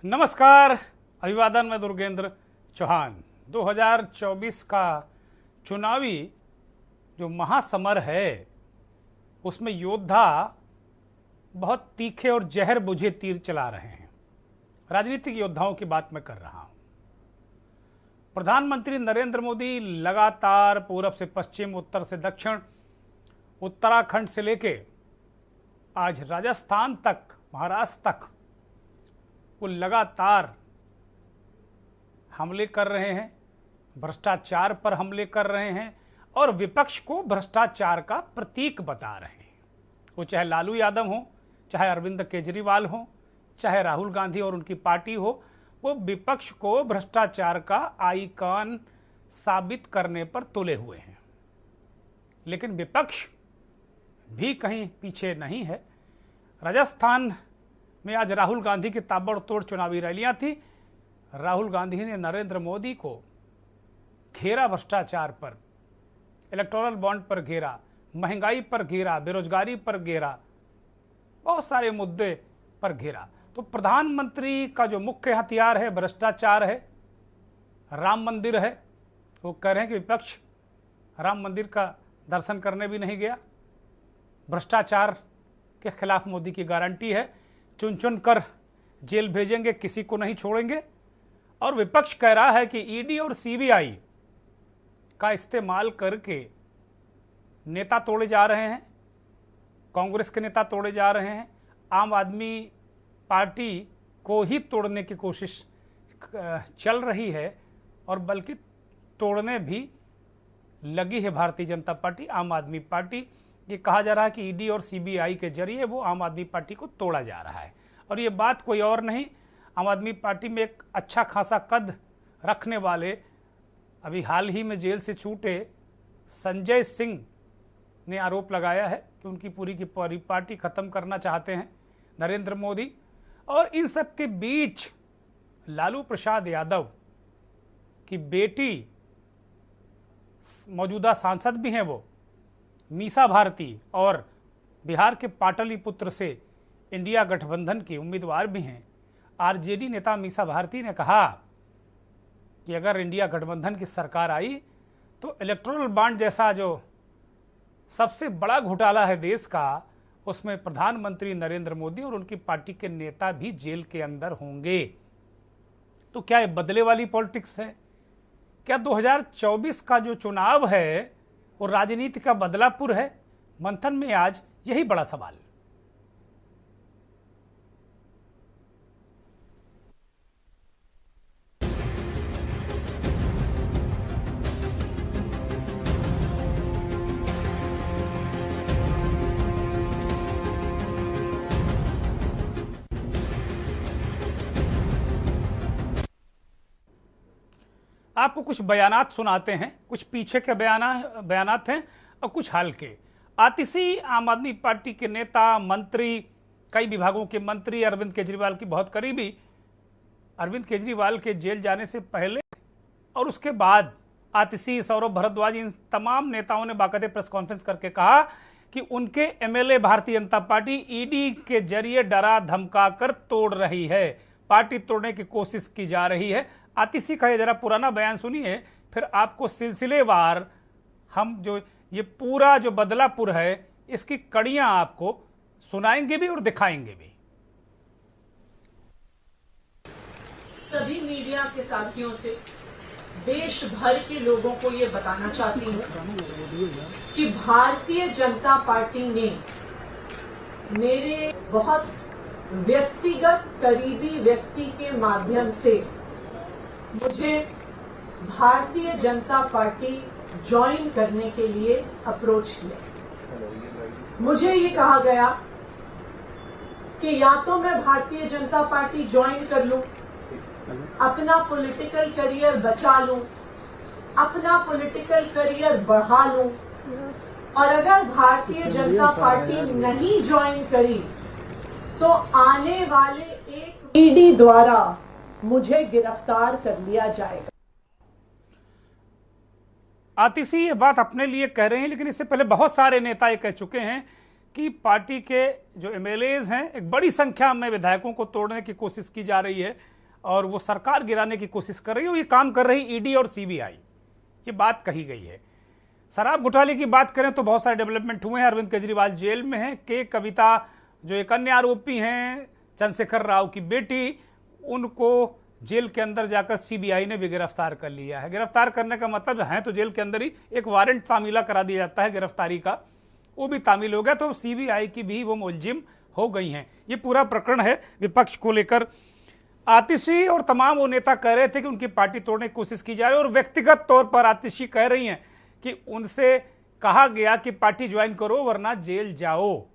नमस्कार, अभिवादन। मैं दुर्गेंद्र चौहान। 2024 का चुनावी जो महासमर है उसमें योद्धा बहुत तीखे और जहर बुझे तीर चला रहे हैं। राजनीतिक योद्धाओं की बात मैं कर रहा हूं। प्रधानमंत्री नरेंद्र मोदी लगातार पूरब से पश्चिम, उत्तर से दक्षिण, उत्तराखंड से लेके आज राजस्थान तक, महाराष्ट्र तक वो लगातार हमले कर रहे हैं, भ्रष्टाचार पर हमले कर रहे हैं और विपक्ष को भ्रष्टाचार का प्रतीक बता रहे हैं। वो चाहे लालू यादव हो, चाहे अरविंद केजरीवाल हो, चाहे राहुल गांधी और उनकी पार्टी हो, वो विपक्ष को भ्रष्टाचार का आइकॉन साबित करने पर तुले हुए हैं। लेकिन विपक्ष भी कहीं पीछे नहीं है। राजस्थान में आज राहुल गांधी की ताबड़तोड़ चुनावी रैलियां थी। राहुल गांधी ने नरेंद्र मोदी को घेरा, भ्रष्टाचार पर, इलेक्टोरल बॉन्ड पर घेरा, महंगाई पर घेरा, बेरोजगारी पर घेरा, बहुत सारे मुद्दे पर घेरा। तो प्रधानमंत्री का जो मुख्य हथियार है भ्रष्टाचार है, राम मंदिर है। वो कह रहे हैं कि विपक्ष राम मंदिर का दर्शन करने भी नहीं गया। भ्रष्टाचार के खिलाफ मोदी की गारंटी है, चुन चुन कर जेल भेजेंगे, किसी को नहीं छोड़ेंगे। और विपक्ष कह रहा है कि ईडी और सीबीआई का इस्तेमाल करके नेता तोड़े जा रहे हैं, कांग्रेस के नेता तोड़े जा रहे हैं, आम आदमी पार्टी को ही तोड़ने की कोशिश चल रही है और बल्कि तोड़ने भी लगी है भारतीय जनता पार्टी, आम आदमी पार्टी। ये कहा जा रहा है कि ईडी और सीबीआई के जरिए वो आम आदमी पार्टी को तोड़ा जा रहा है। और ये बात कोई और नहीं, आम आदमी पार्टी में एक अच्छा खासा कद रखने वाले, अभी हाल ही में जेल से छूटे संजय सिंह ने आरोप लगाया है कि उनकी पूरी की पूरी पार्टी खत्म करना चाहते हैं नरेंद्र मोदी। और इन सब के बीच लालू प्रसाद यादव की बेटी, मौजूदा सांसद भी हैं वो, मीसा भारती, और बिहार के पाटलिपुत्र से इंडिया गठबंधन की उम्मीदवार भी हैं। आरजेडी नेता मीसा भारती ने कहा कि अगर इंडिया गठबंधन की सरकार आई तो इलेक्टोरल बॉन्ड जैसा जो सबसे बड़ा घोटाला है देश का, उसमें प्रधानमंत्री नरेंद्र मोदी और उनकी पार्टी के नेता भी जेल के अंदर होंगे। तो क्या ये बदले वाली पॉलिटिक्स है? क्या 2024 का जो चुनाव है वो राजनीति का बदलापुर है? मंथन में आज यही बड़ा सवाल। आपको कुछ बयानात सुनाते हैं, कुछ पीछे के बयानात हैं और कुछ हाल के। आतिशी आम आदमी पार्टी के नेता, मंत्री, कई विभागों के मंत्री, अरविंद केजरीवाल की बहुत करीबी। अरविंद केजरीवाल के जेल जाने से पहले और उसके बाद आतिशी, सौरभ भारद्वाज, इन तमाम नेताओं ने बाकायदे प्रेस कॉन्फ्रेंस करके कहा कि उनके MLA Bharatiya Janata party ED के जरिए डरा धमका कर तोड़ रही है, पार्टी तोड़ने की कोशिश की जा रही है। आतिशी का ये जरा पुराना बयान सुनिए, फिर आपको सिलसिलेवार हम जो ये पूरा जो बदलापुर है इसकी कड़ियां आपको सुनाएंगे भी और दिखाएंगे भी। सभी मीडिया के साथियों से देश भर के लोगों को ये बताना चाहती हूँ कि भारतीय जनता पार्टी ने मेरे बहुत व्यक्तिगत करीबी व्यक्ति के माध्यम से मुझे भारतीय जनता पार्टी ज्वाइन करने के लिए अप्रोच किया। मुझे ये कहा गया कि या तो मैं भारतीय जनता पार्टी ज्वाइन कर लूं, अपना पॉलिटिकल करियर बचा लूं, अपना पॉलिटिकल करियर बढ़ा लूं, और अगर भारतीय जनता पार्टी नहीं ज्वाइन करी तो आने वाले एक ईडी द्वारा मुझे गिरफ्तार कर लिया जाएगा। आतिशी ये बात अपने लिए कह रहे हैं, लेकिन इससे पहले बहुत सारे नेता ये कह चुके हैं कि पार्टी के जो एमएलएज हैं, एक बड़ी संख्या में विधायकों को तोड़ने की कोशिश की जा रही है। और वो सरकार गिराने की कोशिश कर रही है। ये काम कर रही ईडी और सीबीआई, ये बात कही गई है। शराब घोटाले की बात करें तो बहुत सारे डेवलपमेंट हुए हैं। अरविंद केजरीवाल जेल में हैं। के कविता जो एक अन्य आरोपी हैं, चंद्रशेखर राव की बेटी, उनको जेल के अंदर जाकर सीबीआई ने भी गिरफ्तार कर लिया है। गिरफ्तार करने का मतलब है तो जेल के अंदर ही एक वारंट तामीला करा दिया जाता है गिरफ्तारी का, वो भी तामील हो गया, तो सीबीआई की भी वो मुलजिम हो गई हैं। ये पूरा प्रकरण है विपक्ष को लेकर। आतिशी और तमाम वो नेता कह रहे थे कि उनकी पार्टी तोड़ने की कोशिश की जा रही है, और व्यक्तिगत तौर पर आतिशी कह रही हैं कि उनसे कहा गया कि पार्टी ज्वाइन करो वरना जेल जाओ।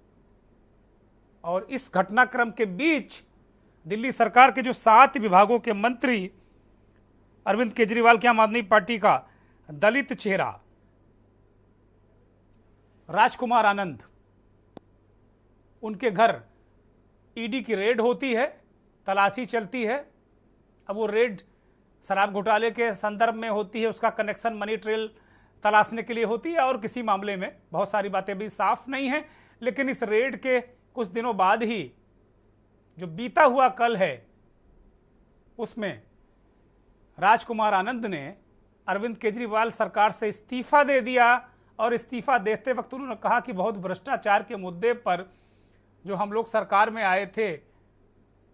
और इस घटनाक्रम के बीच दिल्ली सरकार के जो 7 विभागों के मंत्री अरविंद केजरीवाल की आम आदमी पार्टी का दलित चेहरा राजकुमार आनंद, उनके घर ईडी की रेड होती है, तलाशी चलती है। अब वो रेड शराब घोटाले के संदर्भ में होती है, उसका कनेक्शन मनी ट्रेल तलाशने के लिए होती है, और किसी मामले में बहुत सारी बातें भी साफ नहीं हैं। लेकिन इस रेड के कुछ दिनों बाद ही जो बीता हुआ कल है, उसमें राजकुमार आनंद ने अरविंद केजरीवाल सरकार से इस्तीफा दे दिया, और इस्तीफा देते वक्त उन्होंने कहा कि बहुत भ्रष्टाचार के मुद्दे पर जो हम लोग सरकार में आए थे,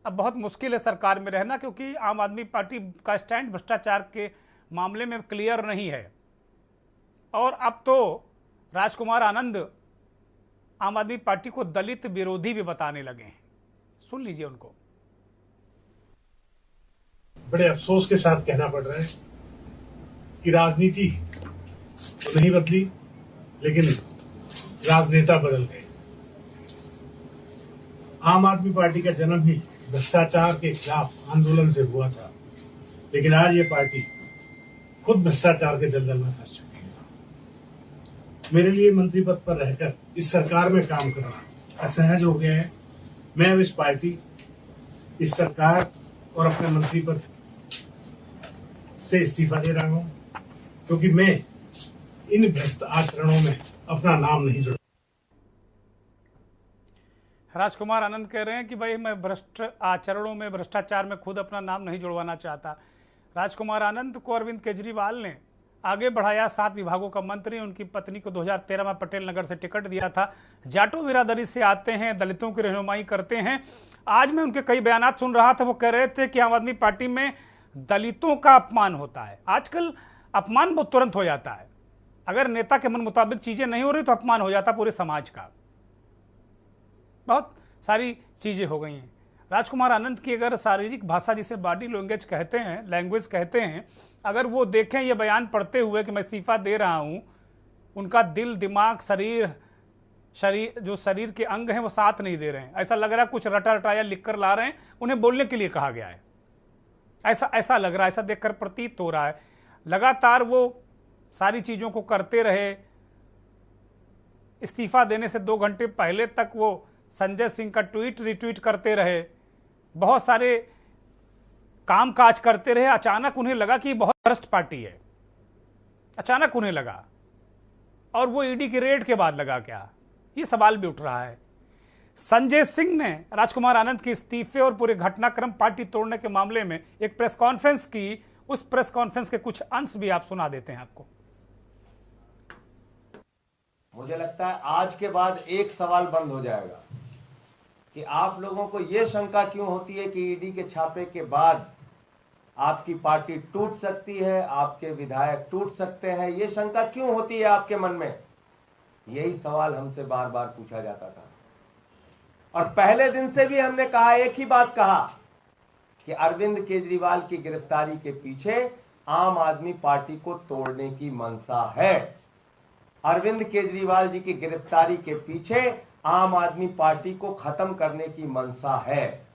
अब बहुत मुश्किल है सरकार में रहना, क्योंकि आम आदमी पार्टी का स्टैंड भ्रष्टाचार के मामले में क्लियर नहीं है। और अब तो राजकुमार आनंद आम आदमी पार्टी को दलित विरोधी भी बताने लगे हैं। सुन लीजिए उनको। बड़े अफसोस के साथ कहना पड़ रहा है कि राजनीति तो नहीं बदली, लेकिन राजनेता बदल गए। आम आदमी पार्टी का जन्म ही भ्रष्टाचार के खिलाफ आंदोलन से हुआ था, लेकिन आज ये पार्टी खुद भ्रष्टाचार के दलदल में फंस चुकी है। मेरे लिए मंत्री पद पर रहकर इस सरकार में काम करना असहज हो गया है। मैं अब इस पार्टी, इस सरकार और अपने मंत्री पद से इस्तीफा दे रहा हूं, क्योंकि मैं इन भ्रष्ट आचरणों में अपना नाम नहीं जुड़ा। राजकुमार आनंद कह रहे हैं कि भाई मैं भ्रष्ट आचरणों में, भ्रष्टाचार में खुद अपना नाम नहीं जुड़वाना चाहता। राजकुमार आनंद को अरविंद केजरीवाल ने आगे बढ़ाया। 7 विभागों का मंत्री, उनकी पत्नी को 2013 में पटेल नगर से टिकट दिया था। जाटो बिरादरी से आते हैं, दलितों की रहनुमाई करते हैं। आज मैं उनके कई बयानात सुन रहा था, वो कह रहे थे कि आम आदमी पार्टी में दलितों का अपमान होता है। आजकल अपमान बहुत तुरंत हो जाता है, अगर नेता के मन मुताबिक चीजें नहीं हो रही तो अपमान हो जाता पूरे समाज का। बहुत सारी चीजें हो गई हैं। राजकुमार आनंद की अगर शारीरिक भाषा, जिसे बॉडी लैंग्वेज कहते हैं, अगर वो देखें ये बयान पढ़ते हुए कि मैं इस्तीफा दे रहा हूं, उनका दिल, दिमाग, शरीर के अंग हैं वो साथ नहीं दे रहे हैं। ऐसा लग रहा है कुछ रटा रटाया लिख कर ला रहे हैं, उन्हें बोलने के लिए कहा गया है, ऐसा लग रहा है, ऐसा देखकर प्रतीत हो रहा है। लगातार वो सारी चीजों को करते रहे। इस्तीफा देने से 2 घंटे पहले तक वो संजय सिंह का ट्वीट रिट्वीट करते रहे, बहुत सारे कामकाज करते रहे। अचानक उन्हें लगा कि बहुत भ्रष्ट पार्टी है, अचानक उन्हें लगा, और वो ईडी की रेड के बाद लगा क्या, ये सवाल भी उठ रहा है। संजय सिंह ने राजकुमार आनंद के इस्तीफे और पूरे घटनाक्रम, पार्टी तोड़ने के मामले में एक प्रेस कॉन्फ्रेंस की। उस प्रेस कॉन्फ्रेंस के कुछ अंश भी आप सुना देते हैं आपको। मुझे लगता है आज के बाद एक सवाल बंद हो जाएगा कि आप लोगों को यह शंका क्यों होती है कि ईडी के छापे के बाद आपकी पार्टी टूट सकती है, आपके विधायक टूट सकते हैं। यह शंका क्यों होती है आपके मन में? यही सवाल हमसे बार बार पूछा जाता था, और पहले दिन से भी हमने कहा, एक ही बात कहा कि अरविंद केजरीवाल की गिरफ्तारी के पीछे आम आदमी पार्टी को तोड़ने की मंशा है। अरविंद केजरीवाल जी की गिरफ्तारी के पीछे आम आदमी पार्टी को खत्म करने की मंशा है।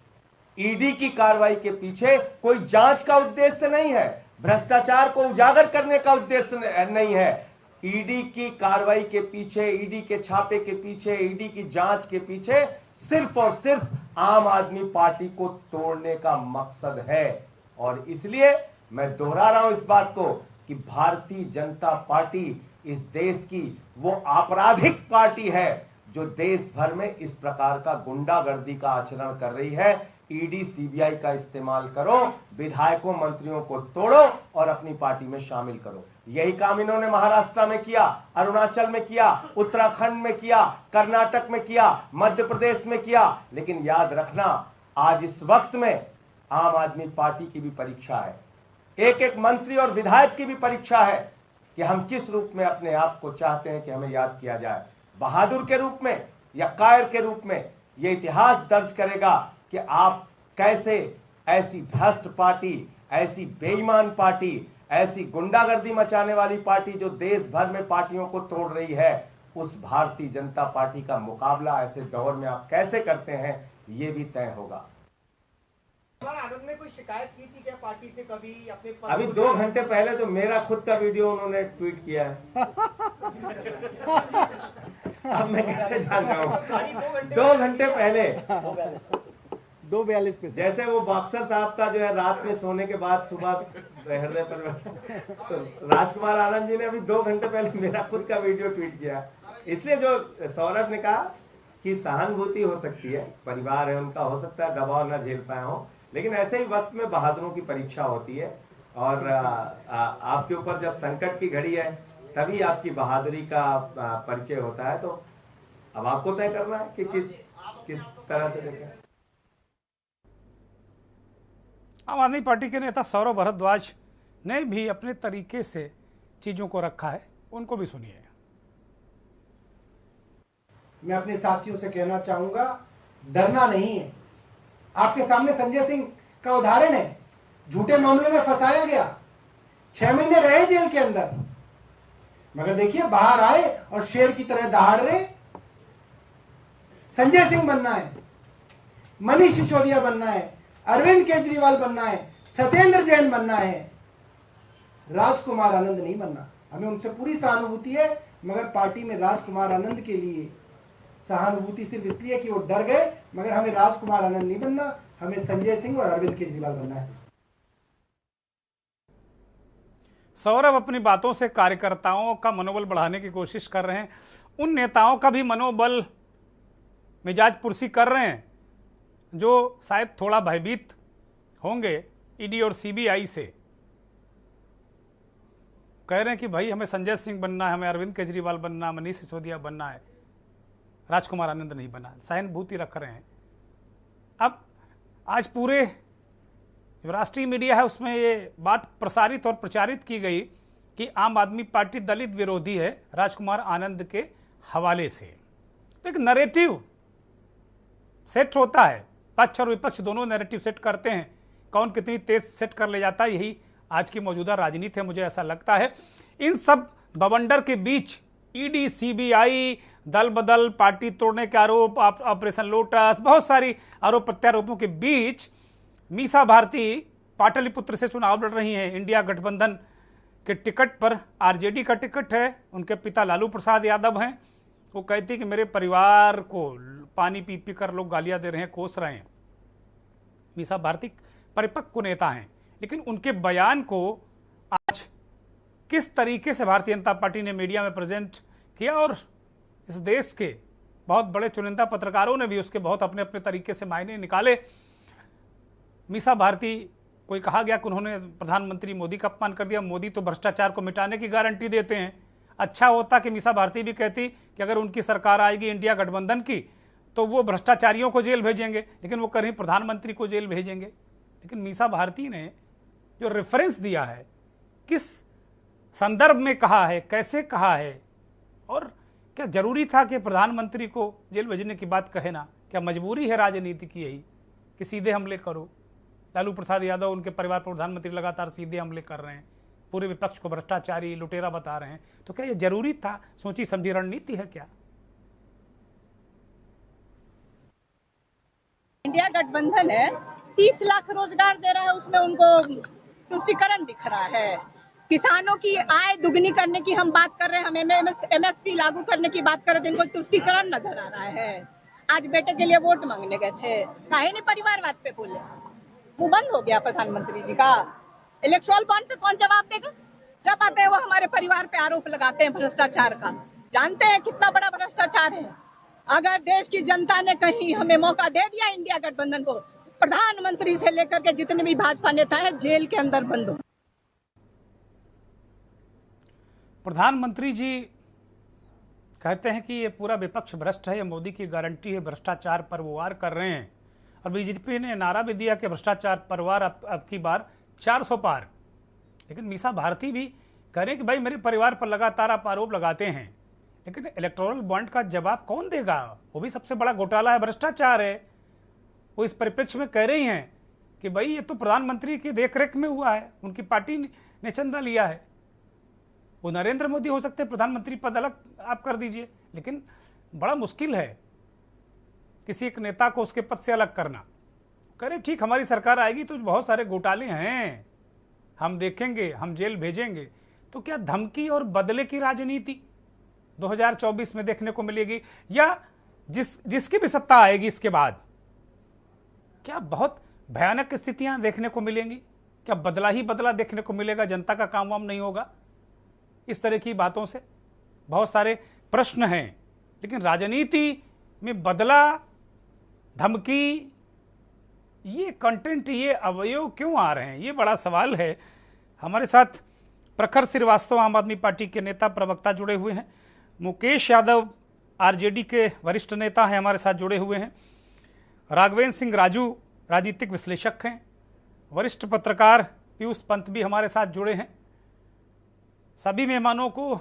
ईडी की कार्रवाई के पीछे कोई जांच का उद्देश्य नहीं है, भ्रष्टाचार को उजागर करने का उद्देश्य नहीं है। ईडी की कार्रवाई के पीछे, ईडी के छापे के पीछे, ईडी की जांच के पीछे सिर्फ और सिर्फ आम आदमी पार्टी को तोड़ने का मकसद है। और इसलिए मैं दोहरा रहा हूं इस बात को कि भारतीय जनता पार्टी इस देश की वो आपराधिक पार्टी है जो देश भर में इस प्रकार का गुंडागर्दी का आचरण कर रही है। ईडी सीबीआई का इस्तेमाल करो, विधायकों मंत्रियों को तोड़ो और अपनी पार्टी में शामिल करो। यही काम इन्होंने महाराष्ट्र में किया, अरुणाचल में किया, उत्तराखंड में किया, कर्नाटक में किया, मध्य प्रदेश में किया। लेकिन याद रखना, आज इस वक्त में आम आदमी पार्टी की भी परीक्षा है, एक एक मंत्री और विधायक की भी परीक्षा है कि हम किस रूप में अपने आप को चाहते हैं कि हमें याद किया जाए, बहादुर के रूप में या कायर के रूप में। यह इतिहास दर्ज करेगा कि आप कैसे ऐसी भ्रष्ट पार्टी, ऐसी बेईमान पार्टी, ऐसी गुंडागर्दी मचाने वाली पार्टी जो देश भर में पार्टियों को तोड़ रही है, उस भारतीय जनता पार्टी का मुकाबला ऐसे दौर में आप कैसे करते हैं, ये भी तय होगा। आनंद ने कोई शिकायत की थी क्या पार्टी से कभी अपने अभी 2 घंटे पहले तो मेरा खुद का वीडियो उन्होंने ट्वीट किया है। अब मैं कैसे जान रहा हूँ? 2 घंटे पहले 2:42 पे जैसे वो बॉक्सर साहब का जो है रात में सोने के बाद सुबह हृदय पर, तो राजकुमार आनंद जी ने अभी 2 घंटे पहले मेरा खुद का वीडियो ट्वीट किया। इसलिए जो सौरभ ने कहा कि सहानुभूति हो सकती है, परिवार है उनका, हो सकता है दबाव न झेल पाए हो, लेकिन ऐसे ही वक्त में बहादुरों की परीक्षा होती है और आपके ऊपर जब संकट की घड़ी है तभी आपकी बहादुरी का परिचय होता है। तो अब आपको तय करना है कि किस तरह से देखें। आम आदमी पार्टी के नेता सौरभ भारद्वाज ने भी अपने तरीके से चीजों को रखा है, उनको भी सुनिए। मैं अपने साथियों से कहना चाहूंगा, डरना नहीं है। आपके सामने संजय सिंह का उदाहरण है, झूठे मामलों में फंसाया गया, 6 महीने रहे जेल के अंदर, मगर देखिए बाहर आए और शेर की तरह दहाड़ रहे। संजय सिंह बनना है, मनीष सिसोदिया बनना है, अरविंद केजरीवाल बनना है, सत्येंद्र जैन बनना है, राजकुमार आनंद नहीं बनना। हमें उनसे पूरी सहानुभूति है, मगर पार्टी में राजकुमार आनंद के लिए सहानुभूति सिर्फ इसलिए कि वो डर गए, मगर हमें राजकुमार आनंद नहीं बनना, हमें संजय सिंह और अरविंद केजरीवाल बनना है। सौरभ अपनी बातों से कार्यकर्ताओं का मनोबल बढ़ाने की कोशिश कर रहे हैं, उन नेताओं का भी मनोबल मिजाज पुरसी कर रहे हैं जो शायद थोड़ा भयभीत होंगे ईडी और सीबीआई से। कह रहे हैं कि भाई हमें संजय सिंह बनना है, हमें अरविंद केजरीवाल बनना है, मनीष सिसोदिया बनना है, राजकुमार आनंद नहीं बना। सहानुभूति रख रहे हैं। अब आज पूरे जो राष्ट्रीय मीडिया है उसमें ये बात प्रसारित और प्रचारित की गई कि आम आदमी पार्टी दलित विरोधी है राजकुमार आनंद के हवाले से। तो एक नैरेटिव सेट होता है, पक्ष और विपक्ष दोनों नैरेटिव सेट करते हैं, कौन कितनी तेज सेट कर ले जाता है, यही आज की मौजूदा राजनीति है, मुझे ऐसा लगता है। इन सब बवंडर के बीच ईडी, सीबीआई, दल बदल, पार्टी तोड़ने के आरोप, ऑपरेशन लोटस, बहुत सारी आरोप प्रत्यारोपों के बीच मीसा भारती पाटलिपुत्र से चुनाव लड़ रही हैं। इंडिया गठबंधन के टिकट पर आरजेडी का टिकट है, उनके पिता लालू प्रसाद यादव हैं। वो कहती कि मेरे परिवार को पानी पी पी कर लोग गालियां दे रहे हैं, कोस रहे हैं। मीसा भारती परिपक्व नेता हैं, लेकिन उनके बयान को आज किस तरीके से भारतीय जनता पार्टी ने मीडिया में प्रेजेंट किया और इस देश के बहुत बड़े चुनिंदा पत्रकारों ने भी उसके बहुत अपने अपने तरीके से मायने निकाले। मीसा भारती कोई कहा गया कि उन्होंने प्रधानमंत्री मोदी का अपमान कर दिया, मोदी तो भ्रष्टाचार को मिटाने की गारंटी देते हैं। अच्छा होता कि मीसा भारती भी कहती कि अगर उनकी सरकार आएगी इंडिया गठबंधन की तो वो भ्रष्टाचारियों को जेल भेजेंगे, लेकिन वो कहीं प्रधानमंत्री को जेल भेजेंगे। लेकिन मीसा भारती ने जो रेफरेंस दिया है, किस संदर्भ में कहा है, कैसे कहा है, और क्या जरूरी था कि प्रधानमंत्री को जेल भेजने की बात कहे ना? क्या मजबूरी है राजनीति की यही कि सीधे हमले करो? लालू प्रसाद यादव, उनके परिवार पर प्रधानमंत्री लगातार सीधे हमले कर रहे हैं, पूरे विपक्ष को भ्रष्टाचारी, लुटेरा बता रहे हैं। तो क्या यह जरूरी था? सोची समझी रणनीति है क्या? इंडिया गठबंधन है, 30 लाख रोजगार दे रहा है, उसमें उनको तुष्टीकरण दिख रहा है। किसानों की आय दुगनी करने की हम बात कर रहे हैं, हम एमएसपी लागू करने की बात कर रहे थे, इनको तुष्टीकरण नजर आ रहा है। आज बेटे के लिए वोट मांगने गए थे, काहे नहीं परिवारवाद पे बोले? वो बंद हो गया प्रधानमंत्री जी का। इलेक्ट्रोल बॉन्ड पे कौन जवाब देगा? जब आते हैं वो हमारे परिवार पे आरोप लगाते हैं भ्रष्टाचार का। जानते हैं कितना बड़ा भ्रष्टाचार है। अगर देश की जनता ने कहीं हमें मौका दे दिया इंडिया गठबंधन को, प्रधानमंत्री से लेकर के जितने भी भाजपा नेता हैं जेल के अंदर बंद हो। प्रधानमंत्री जी कहते हैं कि ये पूरा विपक्ष भ्रष्ट है, ये मोदी की गारंटी है, भ्रष्टाचार पर वो वार कर रहे हैं। और बीजेपी ने नारा भी दिया कि भ्रष्टाचार पर वार अब की बार 400 पार। लेकिन मीसा भारती भी कह रहे हैं कि भाई मेरे परिवार पर लगातार आप आरोप लगाते हैं, लेकिन इलेक्टोरल बॉन्ड का जवाब कौन देगा? वो भी सबसे बड़ा घोटाला है, भ्रष्टाचार है। वो इस परिप्रेक्ष्य में कह रही हैं कि भाई ये तो प्रधानमंत्री की देखरेख में हुआ है, उनकी पार्टी ने चंदा लिया है। वो नरेंद्र मोदी हो सकते हैं, प्रधानमंत्री पद अलग आप कर दीजिए, लेकिन बड़ा मुश्किल है किसी एक नेता को उसके पद से अलग करना। कह रहे ठीक हमारी सरकार आएगी तो बहुत सारे घोटाले हैं, हम देखेंगे, हम जेल भेजेंगे। तो क्या धमकी और बदले की राजनीति 2024 में देखने को मिलेगी, या जिसकी भी सत्ता आएगी इसके बाद क्या बहुत भयानक स्थितियां देखने को मिलेंगी? क्या बदला ही बदला देखने को मिलेगा, जनता का काम वाम नहीं होगा? इस तरह की बातों से बहुत सारे प्रश्न हैं। लेकिन राजनीति में बदला, धमकी, ये कंटेंट, ये अवयव क्यों आ रहे हैं, ये बड़ा सवाल है। हमारे साथ प्रखर श्रीवास्तव आम आदमी पार्टी के नेता प्रवक्ता जुड़े हुए हैं। मुकेश यादव आरजेडी के वरिष्ठ नेता हैं, हमारे साथ जुड़े हुए हैं। राघवेंद्र सिंह राजू राजनीतिक विश्लेषक हैं। वरिष्ठ पत्रकार पीयूष पंत भी हमारे साथ जुड़े हैं। सभी मेहमानों को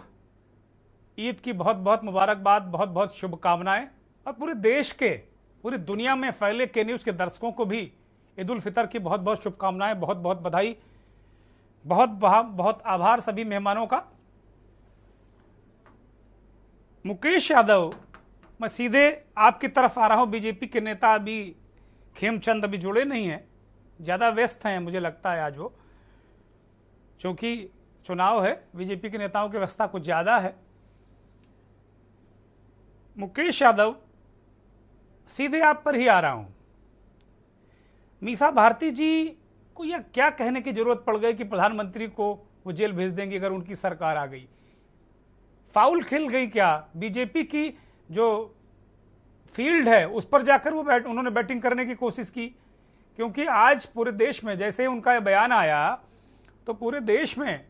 ईद की बहुत बहुत मुबारकबाद, बहुत बहुत शुभकामनाएं। और पूरे देश के, पूरी दुनिया में फैले के न्यूज़ के दर्शकों को भी ईद उल फितर की बहुत बहुत शुभकामनाएं, बहुत बहुत बधाई, बहुत बहुत आभार सभी मेहमानों का। मुकेश यादव, मैं सीधे आपकी तरफ आ रहा हूं। बीजेपी के नेता अभी खेमचंद अभी जुड़े नहीं हैं, ज़्यादा व्यस्त हैं मुझे लगता है आज वो, क्योंकि चुनाव है, बीजेपी के नेताओं की व्यवस्था कुछ ज़्यादा है। मुकेश यादव, सीधे आप पर ही आ रहा हूं। मीसा भारती जी को यह क्या कहने की जरूरत पड़ गई कि प्रधानमंत्री को वो जेल भेज देंगे अगर उनकी सरकार आ गई? फाउल खेल गई क्या? बीजेपी की जो फील्ड है उस पर जाकर वो उन्होंने बैटिंग करने की कोशिश की? क्योंकि आज पूरे देश में जैसे उनका ये बयान आया तो पूरे देश में,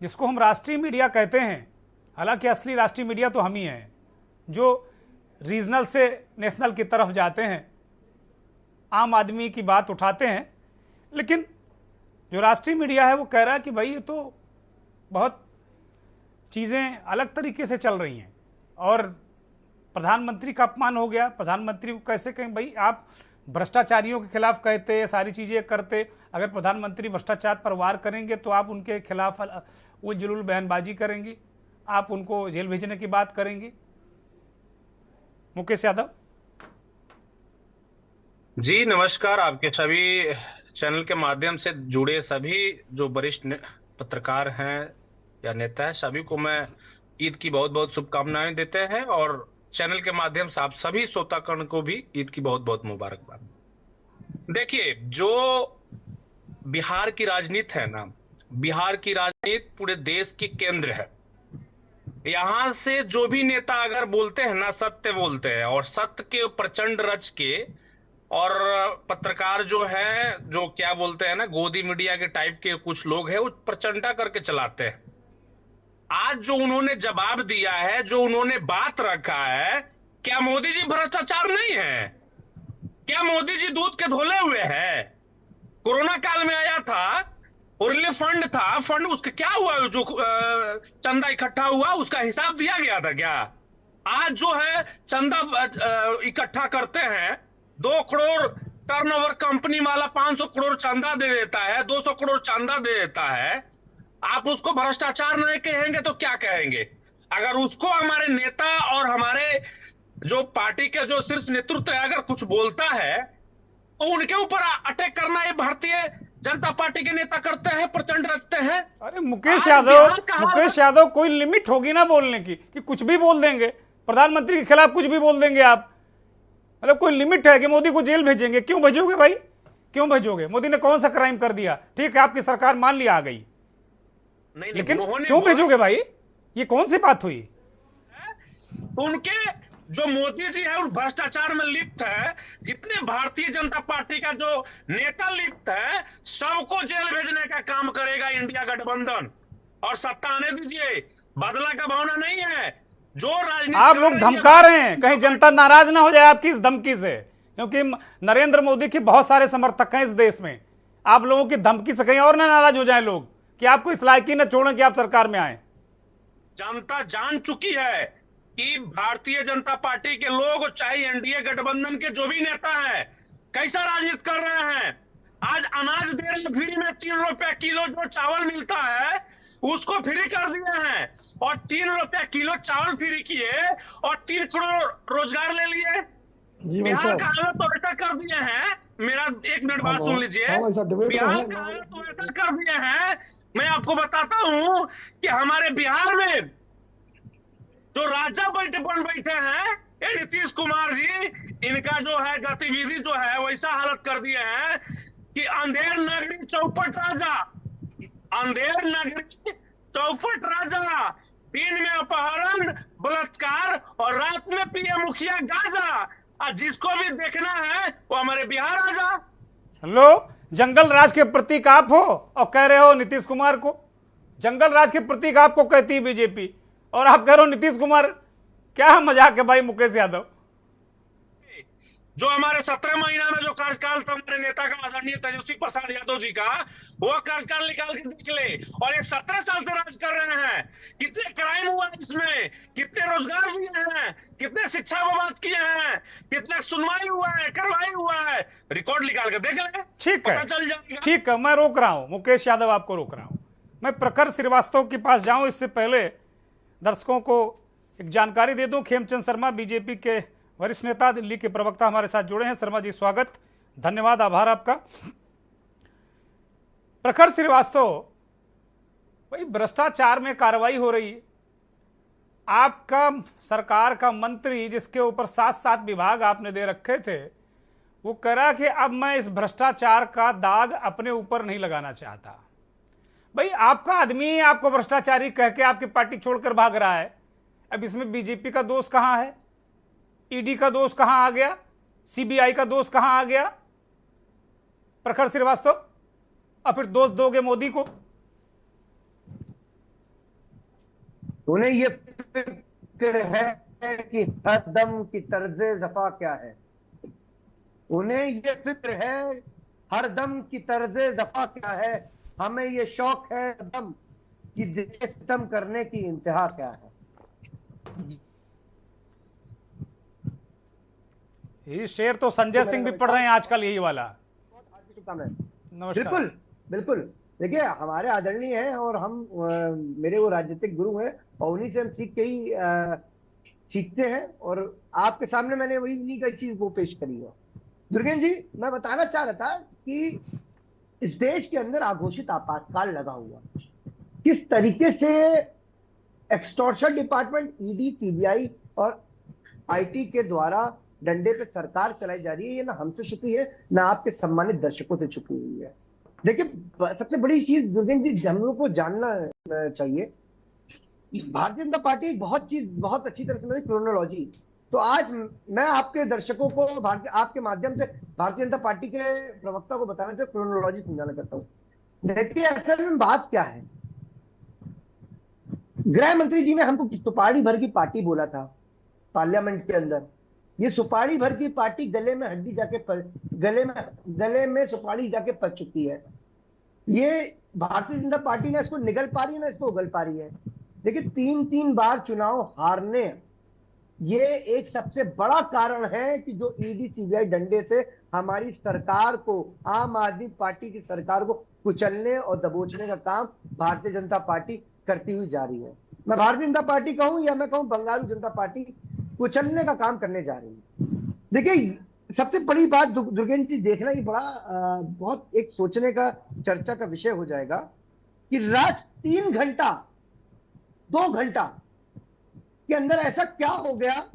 जिसको हम राष्ट्रीय मीडिया कहते हैं, हालांकि असली राष्ट्रीय मीडिया तो हम ही हैं, जो रीजनल से नेशनल की तरफ जाते हैं, आम आदमी की बात उठाते हैं, लेकिन जो राष्ट्रीय मीडिया है वो कह रहा है कि भाई ये तो बहुत चीज़ें अलग तरीके से चल रही हैं और प्रधानमंत्री का अपमान हो गया। प्रधानमंत्री को कैसे कहें भाई, आप भ्रष्टाचारियों के खिलाफ कहते, सारी चीज़ें करते, अगर प्रधानमंत्री भ्रष्टाचार पर वार करेंगे तो आप उनके खिलाफ उलझुल बयानबाजी करेंगे, आप उनको जेल भेजने की बात करेंगे। मुकेश यादव जी नमस्कार। आपके सभी चैनल के माध्यम से जुड़े सभी जो वरिष्ठ पत्रकार हैं या नेता हैं, सभी को मैं ईद की बहुत बहुत शुभकामनाएं देते हैं और चैनल के माध्यम से आप सभी श्रोतागण को भी ईद की बहुत बहुत मुबारकबाद। देखिए, जो बिहार की राजनीति है ना, बिहार की राजनीति पूरे देश की केंद्र है। यहां से जो भी नेता अगर बोलते हैं ना, सत्य बोलते हैं और सत्य के प्रचंड रच के, और पत्रकार जो है, जो क्या बोलते हैं ना, गोदी मीडिया के टाइप के कुछ लोग हैं, वो प्रचंडा करके चलाते हैं। आज जो उन्होंने जवाब दिया है, जो उन्होंने बात रखा है, क्या मोदी जी भ्रष्टाचार नहीं है? क्या मोदी जी दूध के धोले हुए हैं? कोरोना काल में आया था और रिलीफ फंड था, फंड उसका क्या हुआ? जो चंदा इकट्ठा हुआ उसका हिसाब दिया गया था क्या? आज जो है चंदा इकट्ठा करते हैं, 2 करोड़ टर्नओवर कंपनी वाला 500 करोड़ चंदा दे देता है, 200 करोड़ चंदा दे देता है। आप उसको भ्रष्टाचार नहीं कहेंगे तो क्या कहेंगे? अगर उसको हमारे नेता और हमारे जो पार्टी के जो शीर्ष नेतृत्व है अगर कुछ बोलता है तो उनके ऊपर अटैक करना ये भारतीय जनता पार्टी के नेता करते हैं, प्रचंड रचते हैं। अरे मुकेश यादव, कोई लिमिट होगी ना बोलने की, कि कुछ भी बोल देंगे, प्रधानमंत्री के खिलाफ कुछ भी बोल देंगे आप? मतलब कोई लिमिट है कि मोदी को जेल भेजेंगे? क्यों भेजोगे भाई, क्यों भेजोगे? मोदी ने कौन सा क्राइम कर दिया? ठीक है, आपकी सरकार मान लिया आ गई, लेकिन क्यों भेजोगे भाई? ये कौन सी बात हुई? उनके जो मोदी जी है उस भ्रष्टाचार में लिप्त है, जितने भारतीय जनता पार्टी का जो नेता लिप्त है, सबको जेल भेजने का काम करेगा इंडिया गठबंधन। और सत्ता आने दीजिए, बदला का भावना नहीं है। जो राजनीति आप लोग धमका रहे हैं, कहीं जनता नाराज ना हो जाए आपकी इस धमकी से, क्योंकि नरेंद्र मोदी के बहुत सारे समर्थक हैं इस देश में। आप लोगों की धमकी से कहीं और ना नाराज हो जाए लोग कि आपको इस लायकी न छोड़ें कि आप सरकार में आए। जनता जान चुकी है कि भारतीय जनता पार्टी के लोग, चाहे एनडीए गठबंधन के जो भी नेता है, कैसा राजनीति कर रहे हैं। आज अनाज दे रहे फ्री में, 3 रुपया किलो जो चावल मिलता है उसको फ्री कर दिए हैं, और 3 रुपया किलो चावल फ्री किए और 3 करोड़ रोजगार ले लिए। बिहार का हालत तो ऐसा कर दिए हैं, मेरा 1 मिनट बात सुन लीजिए। बिहार का हालत तो ऐसा कर दिए हैं, मैं आपको बताता हूं कि हमारे बिहार में जो राजा बन बैठे हैं, ये नीतीश कुमार जी, इनका जो है गतिविधि जो है वैसा हालत कर दिए हैं कि अंधेर नगरी चौपट राजा, अंधेर नगरी चौपट राजा, दिन में अपहरण बलात्कार और रात में पिए मुखिया गाजा। और जिसको भी देखना है वो हमारे बिहार आ जा। लो, जंगल राज के प्रतीक आप हो और कह रहे हो नीतीश कुमार को। जंगल राज के प्रतीक आपको कहती है बीजेपी और आप कह रहे हो नीतीश कुमार। क्या मजाक है भाई मुकेश यादव। जो हमारे 17 महीना में जो कार्यकाल था हमारे नेता का, आदरणीय तेजस्वी प्रसाद यादव जी का, वो कार्यकाल निकाल के देख ले। और ये 17 साल से राज कर रहे हैं। कितने क्राइम हुआ इसमें, कितने रोजगार दिए हैं, कितने शिक्षा बर्बाद किए हैं, कितने सुनवाई हुआ है, कार्रवाई हुआ है, रिकॉर्ड निकाल के देख ले, ठीक है, पता चल जाएगा। ठीक है, मैं रोक रहा हूं मुकेश यादव, आपको रोक रहा हूं। मैं प्रखर श्रीवास्तव के पास जाऊं इससे पहले दर्शकों को एक जानकारी दे दूं। खेमचंद शर्मा बीजेपी के वरिष्ठ नेता, दिल्ली के प्रवक्ता हमारे साथ जुड़े हैं। शर्मा जी स्वागत, धन्यवाद, आभार आपका। प्रखर श्रीवास्तव, भाई भ्रष्टाचार में कार्रवाई हो रही है, आपका सरकार का मंत्री जिसके ऊपर 7 विभाग आपने दे रखे थे, वो कह रहा कि अब मैं इस भ्रष्टाचार का दाग अपने ऊपर नहीं लगाना चाहता। भाई आपका आदमी आपको भ्रष्टाचारी कह के आपकी पार्टी छोड़कर भाग रहा है। अब इसमें बीजेपी का दोष कहां है, ईडी का दोष कहां आ गया, सीबीआई का दोष कहां आ गया? प्रखर श्रीवास्तव, और फिर दोष दोगे मोदी को? उन्हें ये फिक्र है कि हर दम की तर्ज ज़फ़ा क्या है, उन्हें ये फिक्र है हर दम की तर्ज ज़फ़ा क्या है, हमें ये शौक है दम कि दिल सितम करने की इंतहा क्या है। ये शेर तो संजय सिंह भी पढ़ रहे हैं आजकल, यही वाला। बिल्कुल बिल्कुल, देखिए हमारे आदरणीय हैं और हम मेरे वो राजनीतिक गुरु हैं और उन्हीं से हम सीख के ही सीखते हैं, और आपके सामने मैंने वही उन्हीं का चीज को पेश करी है। दुर्गेन जी, मैं बताना चाह रहा था कि इस देश के अंदर आघोषित आपातकाल लगा हुआ, किस तरीके से एक्सटॉर्शन डिपार्टमेंट, ईडी, सीबीआई और आईटी के द्वारा डंडे पे सरकार चलाई जा रही है, ये ना हमसे छुपी है ना आपके सम्मानित दर्शकों से छुपी हुई है। देखिए सबसे बड़ी चीज दुर्गेन जी हम लोगों को जानना चाहिए, भारतीय जनता पार्टी बहुत अच्छी तरह से क्रोनोलॉजी। तो आज मैं आपके दर्शकों को आपके माध्यम से भारतीय जनता पार्टी के प्रवक्ता को बताना चाहिए, क्रोनोलॉजी समझाना चाहता हूँ। देखिए असल में बात क्या है, गृह मंत्री जी ने हमको सुपारी भर की पार्टी बोला था पार्लियामेंट के अंदर। ये सुपारी भर की पार्टी गले में हड्डी जाके गले में सुपारी जाके पच चुकी है। ये भारतीय जनता पार्टी ने इसको निगल पा रही है ना इसको उगल पा रही है। देखिए 3 बार चुनाव हारने, ये एक सबसे बड़ा कारण है कि जो ईडी सीबीआई डंडे से हमारी सरकार को, आम आदमी पार्टी की सरकार को कुचलने और दबोचने का काम भारतीय जनता पार्टी करती हुई जा रही है। मैं भारतीय जनता पार्टी कहूं या मैं कहूं बंगाली जनता पार्टी कुचलने का काम करने जा रही है। देखिए सबसे बड़ी बात दुर्गेन जी देखना ही बड़ा बहुत एक सोचने का, चर्चा का विषय हो जाएगा कि रात 3 घंटा 2 घंटा के अंदर ऐसा क्या हो गया,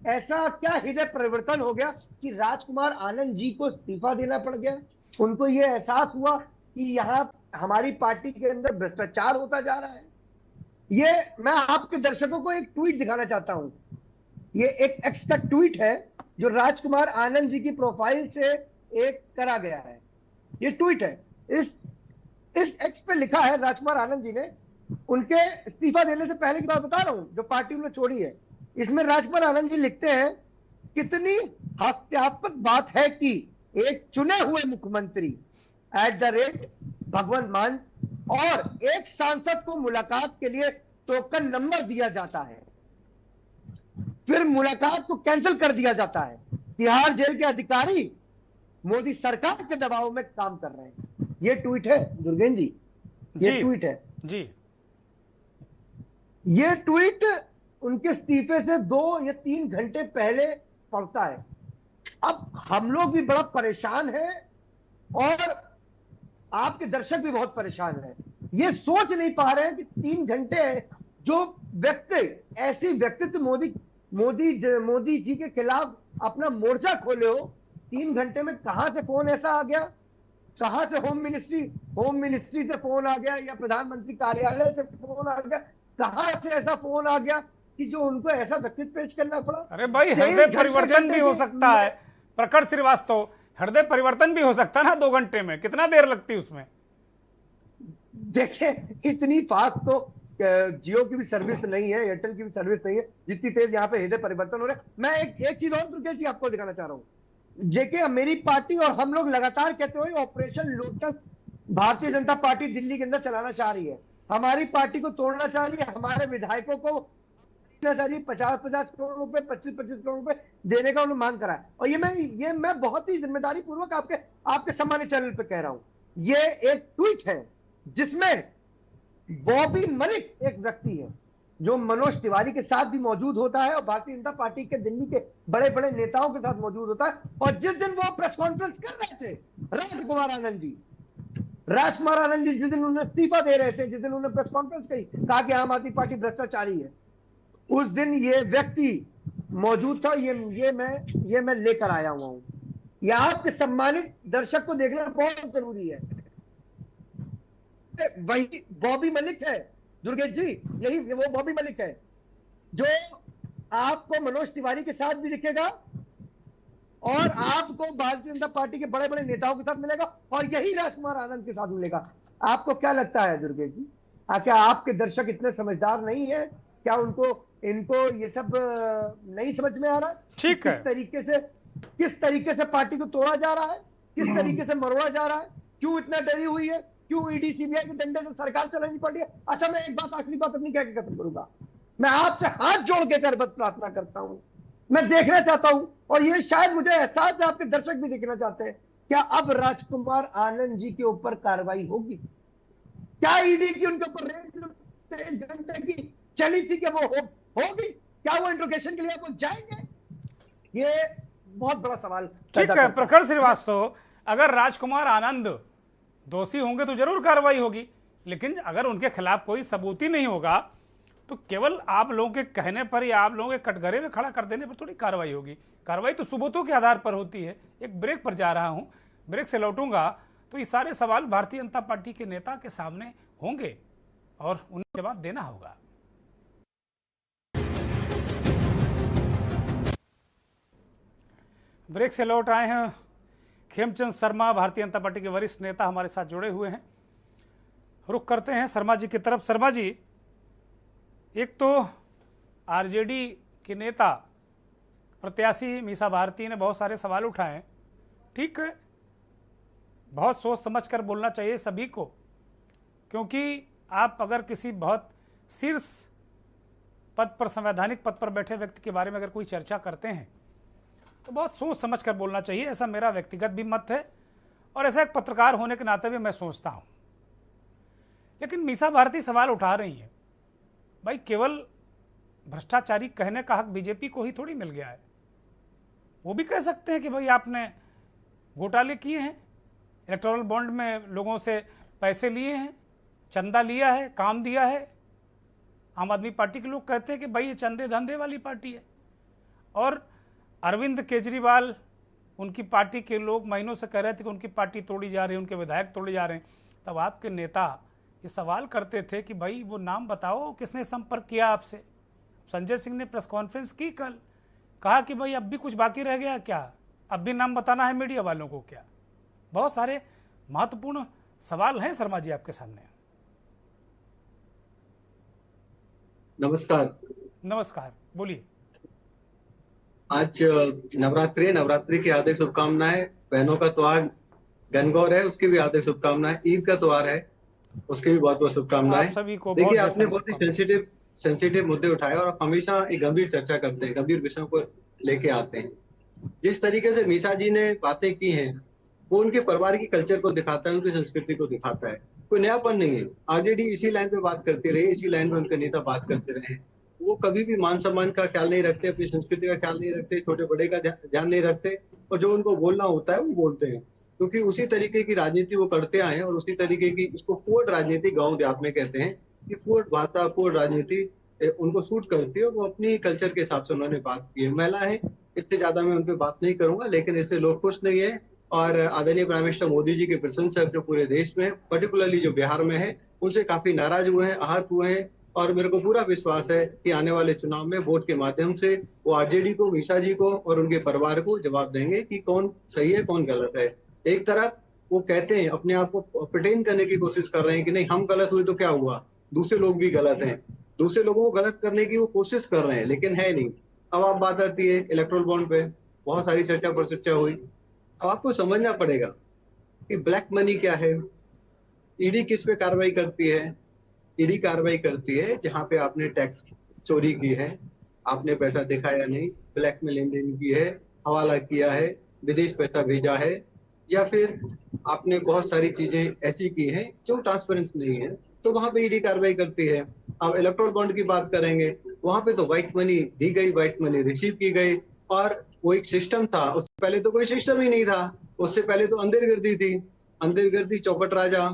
ऐसा क्या हृदय परिवर्तन हो गया कि राजकुमार आनंद जी को इस्तीफा देना पड़ गया। उनको यह एहसास हुआ कि यहां हमारी पार्टी के अंदर भ्रष्टाचार होता जा रहा है। ये मैं आपके दर्शकों को एक ट्वीट दिखाना चाहता हूं। ये एक एक्स का ट्वीट है जो राजकुमार आनंद जी की प्रोफाइल से एक करा गया है। ये ट्वीट है, इस एक्स पे लिखा है राजकुमार आनंद जी ने, उनके इस्तीफा देने से पहले की बात बता रहा हूं, जो पार्टी उन्होंने छोड़ी है। इसमें राजकुमार आनंद जी लिखते हैं, कितनी हास्यास्पद बात है कि एक चुने हुए मुख्यमंत्री @भगवंत मान और एक सांसद को मुलाकात के लिए टोकन नंबर दिया जाता है, फिर मुलाकात को कैंसिल कर दिया जाता है। तिहाड़ जेल के अधिकारी मोदी सरकार के दबाव में काम कर रहे हैं। ये ट्वीट है दुर्गेन जी, ये ट्वीट है जी। ये ट्वीट उनके इस्तीफे से 2 या 3 घंटे पहले पड़ता है। अब हम लोग भी बड़ा परेशान हैं और आपके दर्शक भी बहुत परेशान हैं। ये सोच नहीं पा रहे हैं कि 3 घंटे जो व्यक्ति ऐसी व्यक्तित्व मोदी जी के खिलाफ अपना मोर्चा खोले हो, 3 घंटे में कहां से फोन ऐसा आ गया, कहां से होम मिनिस्ट्री से फोन आ गया या प्रधानमंत्री कार्यालय से फोन आ गया, कहां से ऐसा फोन आ गया कि जो उनको ऐसा व्यक्तित्व पेश करना पड़ा। अरे भाई, हृदय परिवर्तन भी हो सकता है प्रखर श्रीवास्तव, हृदय परिवर्तन भी हो सकता है ना 2 घंटे में, कितना देर लगती है उसमें? देखिए, इतनी फास्ट तो जियो की भी सर्विस नहीं है, एयरटेल की भी सर्विस नहीं है जितनी तेज यहाँ पे हृदय परिवर्तन हो रहा है। मैं एक चीज और दुर्गेश जी आपको दिखाना चाह रहा हूँ। देखिए, मेरी पार्टी और हम लोग लगातार कहते हुए operation lotus Bharatiya Janata party Delhi के अंदर चलाना चाह रही है, हमारी पार्टी को तोड़ना चाह रही है, हमारे विधायकों को 50-50 करोड़ रुपए 25-25 करोड़ रुपए देने का उन्होंने मांग करा है। और ये मैं बहुत ही जिम्मेदारी पूर्वक आपके सम्मानित चैनल पे कह रहा हूं। ये एक ट्वीट है जिसमें बॉबी मलिक एक व्यक्ति है जो मनोज तिवारी के साथ भी मौजूद होता है और भारतीय जनता पार्टी के दिल्ली के बड़े बड़े नेताओं के साथ मौजूद होता है। और जिस दिन वो प्रेस कॉन्फ्रेंस कर रहे थे राजकुमार आनंद जी जिस दिन उन्होंने इस्तीफा दे रहे थे, जिस दिन उन्होंने प्रेस कॉन्फ्रेंस कहा कि आम आदमी पार्टी भ्रष्टाचारी है, उस दिन ये व्यक्ति मौजूद था। ये मैं लेकर आया हुआ हूं। ये आपके सम्मानित दर्शक को देखना बहुत जरूरी है। वही बॉबी मलिक है दुर्गेश जी, यही वो बॉबी मलिक है जो आपको मनोज तिवारी के साथ भी दिखेगा और आपको भारतीय जनता पार्टी के बड़े बड़े नेताओं के साथ मिलेगा और यही राजकुमार आनंद के साथ मिलेगा। आपको क्या लगता है दुर्गेश जी, क्या आपके दर्शक इतने समझदार नहीं है? क्या इनको ये सब नहीं समझ में आ रहा? ठीक है, किस तरीके से पार्टी को तोड़ा जा रहा है, किस तरीके से मरोड़ा जा रहा है, क्यों इतना डरी हुई है, क्यों ईडी सीबीआई के डंडे से सरकार चलानी पड़ रही है। अच्छा, मैं एक बात आखिरी बात अपनी कह के खत्म करूंगा। मैं आपसे हाथ जोड़ के करबत प्रार्थना करता हूं, मैं देखना चाहता हूं और ये शायद मुझे एहसास है आपके दर्शक भी देखना चाहते हैं, क्या अब राजकुमार आनंद जी के ऊपर कार्रवाई होगी? क्या ईडी की उनके ऊपर रेड 23 घंटे की चली थी कि वो होगी? क्या वो इंट्रोगेशन के लिए वो जाएंगे? ये बहुत बड़ा सवाल। ठीक है प्रखर श्रीवास्तव, अगर राजकुमार आनंद दोषी होंगे तो जरूर कार्रवाई होगी, लेकिन अगर उनके खिलाफ कोई सबूत ही नहीं होगा तो केवल आप लोगों के कहने पर या आप लोगों के कटघरे में खड़ा कर देने पर थोड़ी कार्रवाई होगी। कार्रवाई तो सबूतों के आधार पर होती है। एक ब्रेक पर जा रहा हूं, ब्रेक से लौटूंगा तो ये सारे सवाल भारतीय जनता पार्टी के नेता के सामने होंगे और उन्हें जवाब देना होगा। ब्रेक से लौट आए हैं। खेमचंद शर्मा भारतीय जनता पार्टी के वरिष्ठ नेता हमारे साथ जुड़े हुए हैं। रुख करते हैं शर्मा जी की तरफ। शर्मा जी, एक तो आरजेडी के नेता प्रत्याशी मीसा भारती ने बहुत सारे सवाल उठाए। ठीक है, बहुत सोच समझ कर बोलना चाहिए सभी को, क्योंकि आप अगर किसी बहुत शीर्ष पद पर, संवैधानिक पद पर बैठे व्यक्ति के बारे में अगर कोई चर्चा करते हैं तो बहुत सोच समझ कर बोलना चाहिए। ऐसा मेरा व्यक्तिगत भी मत है और ऐसा एक पत्रकार होने के नाते भी मैं सोचता हूं। लेकिन मीसा भारती सवाल उठा रही है, भाई केवल भ्रष्टाचारी कहने का हक बीजेपी को ही थोड़ी मिल गया है। वो भी कह सकते हैं कि भाई आपने घोटाले किए हैं, इलेक्टोरल बॉन्ड में लोगों से पैसे लिए हैं, चंदा लिया है, काम दिया है। आम आदमी पार्टी के लोग कहते हैं कि भाई ये चंदे धंधे वाली पार्टी है। और अरविंद केजरीवाल, उनकी पार्टी के लोग महीनों से कह रहे थे कि उनकी पार्टी तोड़ी जा रही है, उनके विधायक तोड़े जा रहे हैं। तब आपके नेता ये सवाल करते थे कि भाई वो नाम बताओ किसने संपर्क किया आपसे। संजय सिंह ने प्रेस कॉन्फ्रेंस की कल कहा कि भाई अब भी कुछ बाकी रह गया क्या, अब भी नाम बताना है मीडिया वालों को क्या। बहुत सारे महत्वपूर्ण सवाल हैं शर्मा जी आपके सामने। नमस्कार। नमस्कार, बोलिए। आज नवरात्रि है, नवरात्रि की हार्दिक शुभकामनाएं। बहनों का त्योहार गणगौर है, उसकी भी हार्दिक शुभकामनाएं। ईद का त्योहार है, उसकी भी बहुत बहुत शुभकामनाएं। आप सभी को देखिए, बहुत आपने बहुत ही सेंसिटिव मुद्दे उठाए और आप हमेशा एक गंभीर चर्चा करते हैं, गंभीर विषयों को लेके आते हैं। जिस तरीके से मीसा जी ने बातें की हैं, वो उनके परिवार की कल्चर को दिखाता है, उनकी संस्कृति को दिखाता है। कोई नयापन नहीं है। आरजेडी इसी लाइन पे बात करती रही, इसी लाइन पे उनके नेता बात करते रहे। वो कभी भी मान सम्मान का ख्याल नहीं रखते, अपनी संस्कृति का ख्याल नहीं रखते, छोटे बड़े का ध्यान नहीं रखते, और जो उनको बोलना होता है वो बोलते हैं, क्योंकि उसी तरीके की राजनीति वो करते आए हैं। और उसी तरीके की, इसको फुर्ड राजनीति गाँव देहात में कहते हैं, कि फुर्ड भाषा, फुर्ड राजनीति उनको सूट करती है। वो अपनी कल्चर के हिसाब से उन्होंने बात की है। महिला है, इससे ज्यादा मैं उन पर बात नहीं करूंगा, लेकिन इससे लोग खुश नहीं है। और आदरणीय प्राइम मिनिस्टर मोदी जी के प्रशंसक जो पूरे देश में, पर्टिकुलरली जो बिहार में है, उनसे काफी नाराज हुए हैं, आहत हुए हैं। और मेरे को पूरा विश्वास है कि आने वाले चुनाव में वोट के माध्यम से वो आरजेडी को, मीसा जी को और उनके परिवार को जवाब देंगे कि कौन सही है, कौन गलत है। एक तरफ वो कहते हैं, अपने आप को प्रिटेंड करने की कोशिश कर रहे हैं कि नहीं, हम गलत हुए तो क्या हुआ, दूसरे लोग भी गलत हैं। दूसरे लोगों को गलत करने की वो कोशिश कर रहे हैं, लेकिन है नहीं। अब आप बात आती है इलेक्ट्रोल बॉन्ड पे, बहुत सारी चर्चा पर चर्चा हुई। अब आपको समझना पड़ेगा कि ब्लैक मनी क्या है। ईडी किस पे कार्रवाई करती है? ईडी कार्रवाई करती है जहां पे आपने टैक्स चोरी की है, आपने पैसा दिखाया नहीं, ब्लैक में लेन देन की है, हवाला किया है, विदेश पैसा भेजा है, या फिर आपने बहुत सारी चीजें ऐसी की हैं जो ट्रांसपेरेंसी नहीं है, तो वहां पे ईडी कार्रवाई करती है। अब इलेक्ट्रोल बॉन्ड की बात करेंगे, वहां पे तो व्हाइट मनी दी गई, व्हाइट मनी रिसीव की गई, और वो एक सिस्टम था। उससे पहले तो कोई सिस्टम ही नहीं था। उससे पहले तो अंधेरगर्दी थी, अंधेरगर्दी, चौपट राजा।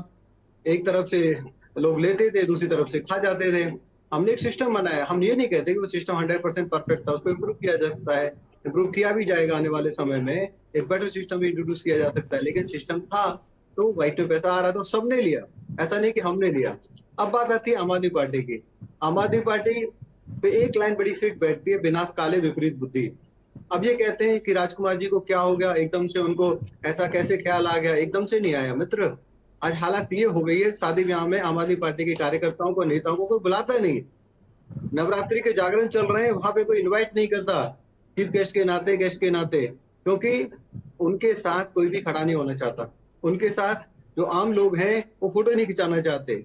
एक तरफ से लोग लेते थे, दूसरी तरफ से खा जाते थे। हमने एक सिस्टम बनाया। हम ये नहीं कहते कि वो सिस्टम 100% परफेक्ट था, उसको इम्प्रूव किया जा सकता है, इम्प्रूव किया भी जाएगा। आने वाले समय में एक बेटर सिस्टम भी इंट्रोड्यूस किया जा सकता है, लेकिन सिस्टम था तो व्हाइट में पैसा आ रहा था, सबने लिया, ऐसा नहीं कि हमने लिया। अब बात आती है आम आदमी पार्टी की। आम आदमी पार्टी पे एक लाइन बड़ी फिट बैठती है, बिना काले विपरीत बुद्धि। अब ये कहते हैं कि राजकुमार जी को क्या हो गया, एकदम से उनको ऐसा कैसे ख्याल आ गया? एकदम से नहीं आया मित्र। आज हालात ये हो गई है, शादी ब्याह में आम आदमी पार्टी के कार्यकर्ताओं को, नेताओं को कोई बुलाता नहीं। नवरात्रि के जागरण चल रहे हैं, वहां पे कोई इनवाइट नहीं करता, चीफ गेस्ट के नाते, गेस्ट के नाते, क्योंकि उनके साथ कोई भी खड़ा नहीं होना चाहता। उनके साथ जो आम लोग हैं वो फोटो नहीं खिंचाना चाहते,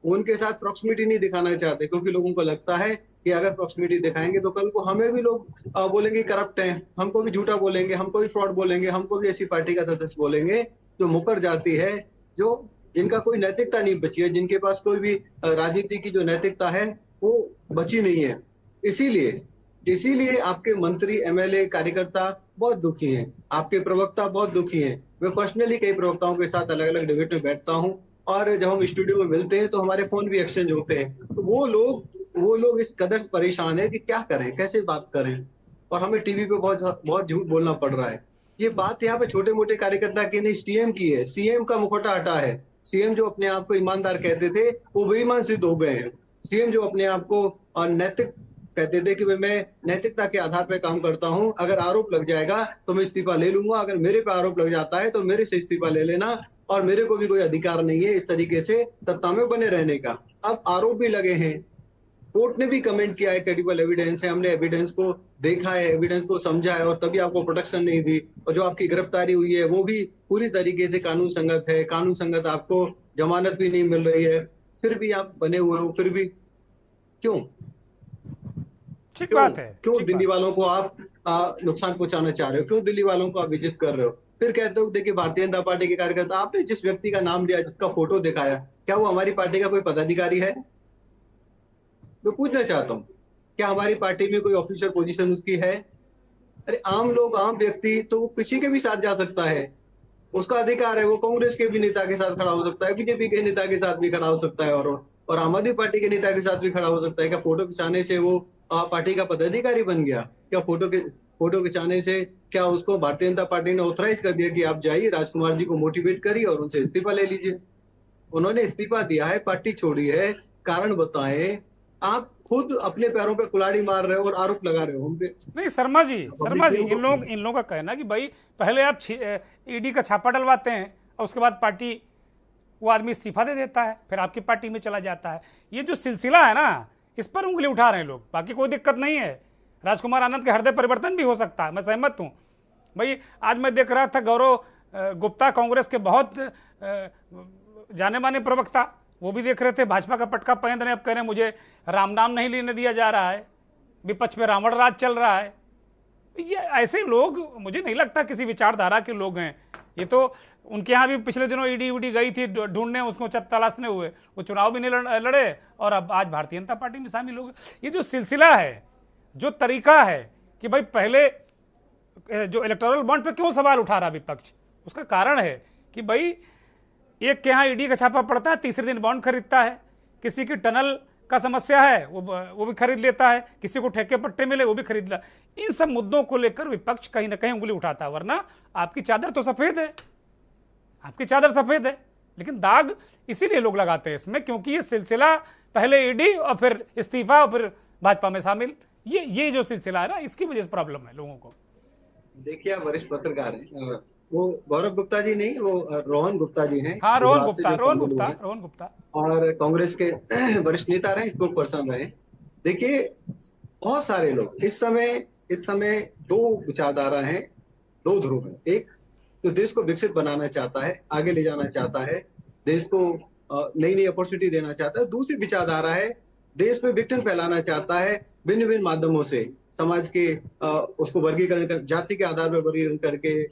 उनके साथ प्रॉक्सिमिटी नहीं दिखाना चाहते, क्योंकि लोगों को लगता है कि अगर प्रॉक्सिमिटी दिखाएंगे तो कल को हमें भी लोग बोलेंगे करप्ट हैं, हमको भी झूठा बोलेंगे, हमको भी फ्रॉड बोलेंगे, हमको भी ऐसी पार्टी का सदस्य बोलेंगे जो मुकर जाती है, जो जिनका कोई नैतिकता नहीं बची है, जिनके पास कोई भी राजनीति की जो नैतिकता है वो बची नहीं है। इसीलिए आपके मंत्री, एमएलए, कार्यकर्ता बहुत दुखी हैं, आपके प्रवक्ता बहुत दुखी हैं। मैं पर्सनली कई प्रवक्ताओं के साथ अलग अलग डिबेट में बैठता हूं, और जब हम स्टूडियो में मिलते हैं तो हमारे फोन भी एक्सचेंज होते हैं। तो वो लोग इस कदर परेशान है कि क्या करें, कैसे बात करें, और हमें टीवी पे बहुत झूठ बोलना पड़ रहा है। ये बात यहाँ पे छोटे मोटे कार्यकर्ता की नहीं, सीएम की है। सीएम का मुखौटा हटा है। सीएम जो अपने आप को ईमानदार कहते थे वो बेईमान सिद्ध हो गए हैं। सीएम जो अपने आप को नैतिक कहते थे कि मैं नैतिकता के आधार पर काम करता हूं, अगर आरोप लग जाएगा तो मैं इस्तीफा ले लूंगा, अगर मेरे पे आरोप लग जाता है तो मेरे से इस्तीफा ले लेना, और मेरे को भी कोई अधिकार नहीं है इस तरीके से सत्ता में बने रहने का। अब आरोप भी लगे हैं, कोर्ट ने भी कमेंट किया है, क्रेडिबल एविडेंस है, हमने एविडेंस को देखा है, एविडेंस को समझा है, और तभी आपको प्रोटेक्शन नहीं दी। और जो आपकी गिरफ्तारी हुई है वो भी पूरी तरीके से कानून संगत है, कानून संगत, आपको जमानत भी नहीं मिल रही है, फिर भी आप बने हुए हो। फिर भी क्यों? ठीक बात है। क्यों दिल्ली वालों को आप नुकसान पहुंचाना चाह रहे हो? क्यों दिल्ली वालों को आप विजित कर रहे हो? फिर कहते हो देखिए भारतीय जनता पार्टी के कार्यकर्ता, आपने जिस व्यक्ति का नाम लिया, जिसका फोटो दिखाया, क्या वो हमारी पार्टी का कोई पदाधिकारी है? मैं पूछना चाहता हूँ, क्या हमारी पार्टी में कोई ऑफिसर पोजीशन उसकी है? अरे आम लोग, आम व्यक्ति तो वो किसी के भी साथ जा सकता है, उसका अधिकार है। वो कांग्रेस के भी नेता के साथ खड़ा हो सकता है, बीजेपी के नेता के साथ भी खड़ा हो सकता है, और आम आदमी पार्टी के नेता के साथ भी खड़ा हो सकता है। क्या फोटो खिंचाने से वो पार्टी का पदाधिकारी बन गया? क्या फोटो खिंचाने से क्या उसको भारतीय जनता पार्टी ने ऑथराइज कर दिया कि आप जाइए, राजकुमार जी को मोटिवेट करिए और उनसे इस्तीफा ले लीजिए? उन्होंने इस्तीफा दिया है, पार्टी छोड़ी है, कारण बताएं। आप खुद अपने पैरों पे कुल्हाड़ी मार रहे हो और आरोप लगा रहे हो हम पे। नहीं शर्मा जी इन लोगों का कहना कि भाई पहले आप ईडी का छापा डलवाते हैं और उसके बाद पार्टी वो आदमी इस्तीफा दे देता है, फिर आपकी पार्टी में चला जाता है। ये जो सिलसिला है ना, इस पर उंगली उठा रहे हैं लोग, बाकी कोई दिक्कत नहीं है। राजकुमार आनंद के हृदय परिवर्तन भी हो सकता है, मैं सहमत हूँ भाई। आज मैं देख रहा था गौरव गुप्ता, कांग्रेस के बहुत जाने माने प्रवक्ता, वो भी देख रहे थे, भाजपा का पटका पहन रहे, अब कह रहे हैं मुझे राम नाम नहीं लेने दिया जा रहा है, विपक्ष में रावण राज चल रहा है। ये ऐसे लोग मुझे नहीं लगता किसी विचारधारा के लोग हैं। ये तो उनके यहाँ भी पिछले दिनों ईडी उडी गई थी ढूंढने, उसको तलाशने हुए, वो चुनाव भी नहीं लड़े और अब आज भारतीय जनता पार्टी में शामिल हो गए। ये जो सिलसिला है, जो तरीका है कि भाई पहले जो इलेक्टोरल बॉन्ड पे क्यों सवाल उठा रहा विपक्ष, उसका कारण है कि भाई एक के यहाँ ईडी का छापा पड़ता है, तीसरे दिन बॉन्ड खरीदता है, किसी की टनल का समस्या है वो भी खरीद लेता है, किसी को ठेके पट्टे मिले वो भी खरीद ला। इन सब मुद्दों को लेकर विपक्ष कहीं ना कहीं उंगली उठाता है, वरना आपकी चादर तो सफेद है, आपकी चादर सफेद है, लेकिन दाग इसीलिए लोग लगाते हैं इसमें क्योंकि ये सिलसिला पहले ईडी और फिर इस्तीफा और फिर भाजपा में शामिल, ये जो सिलसिला है ना, इसकी वजह से प्रॉब्लम है लोगों को। देखिए आप वरिष्ठ पत्रकार हैं, वो गौरव गुप्ता जी नहीं, वो रोहन गुप्ता जी हैं। हाँ रोहन गुप्ता और कांग्रेस के वरिष्ठ नेता रहे, स्पोक पर्सन रहे। देखिए बहुत सारे लोग इस समय दो विचारधारा हैं, दो ध्रुव हैं। एक तो देश को विकसित बनाना चाहता है, आगे ले जाना चाहता है, देश को नई नई अपॉर्चुनिटी देना चाहता है। दूसरी विचारधारा है देश में विघटन फैलाना चाहता है, भिन्न भिन्न माध्यमों से समाज के उसको वर्गीकरण कर, जाति के आधार पर वर्गीकरण करके,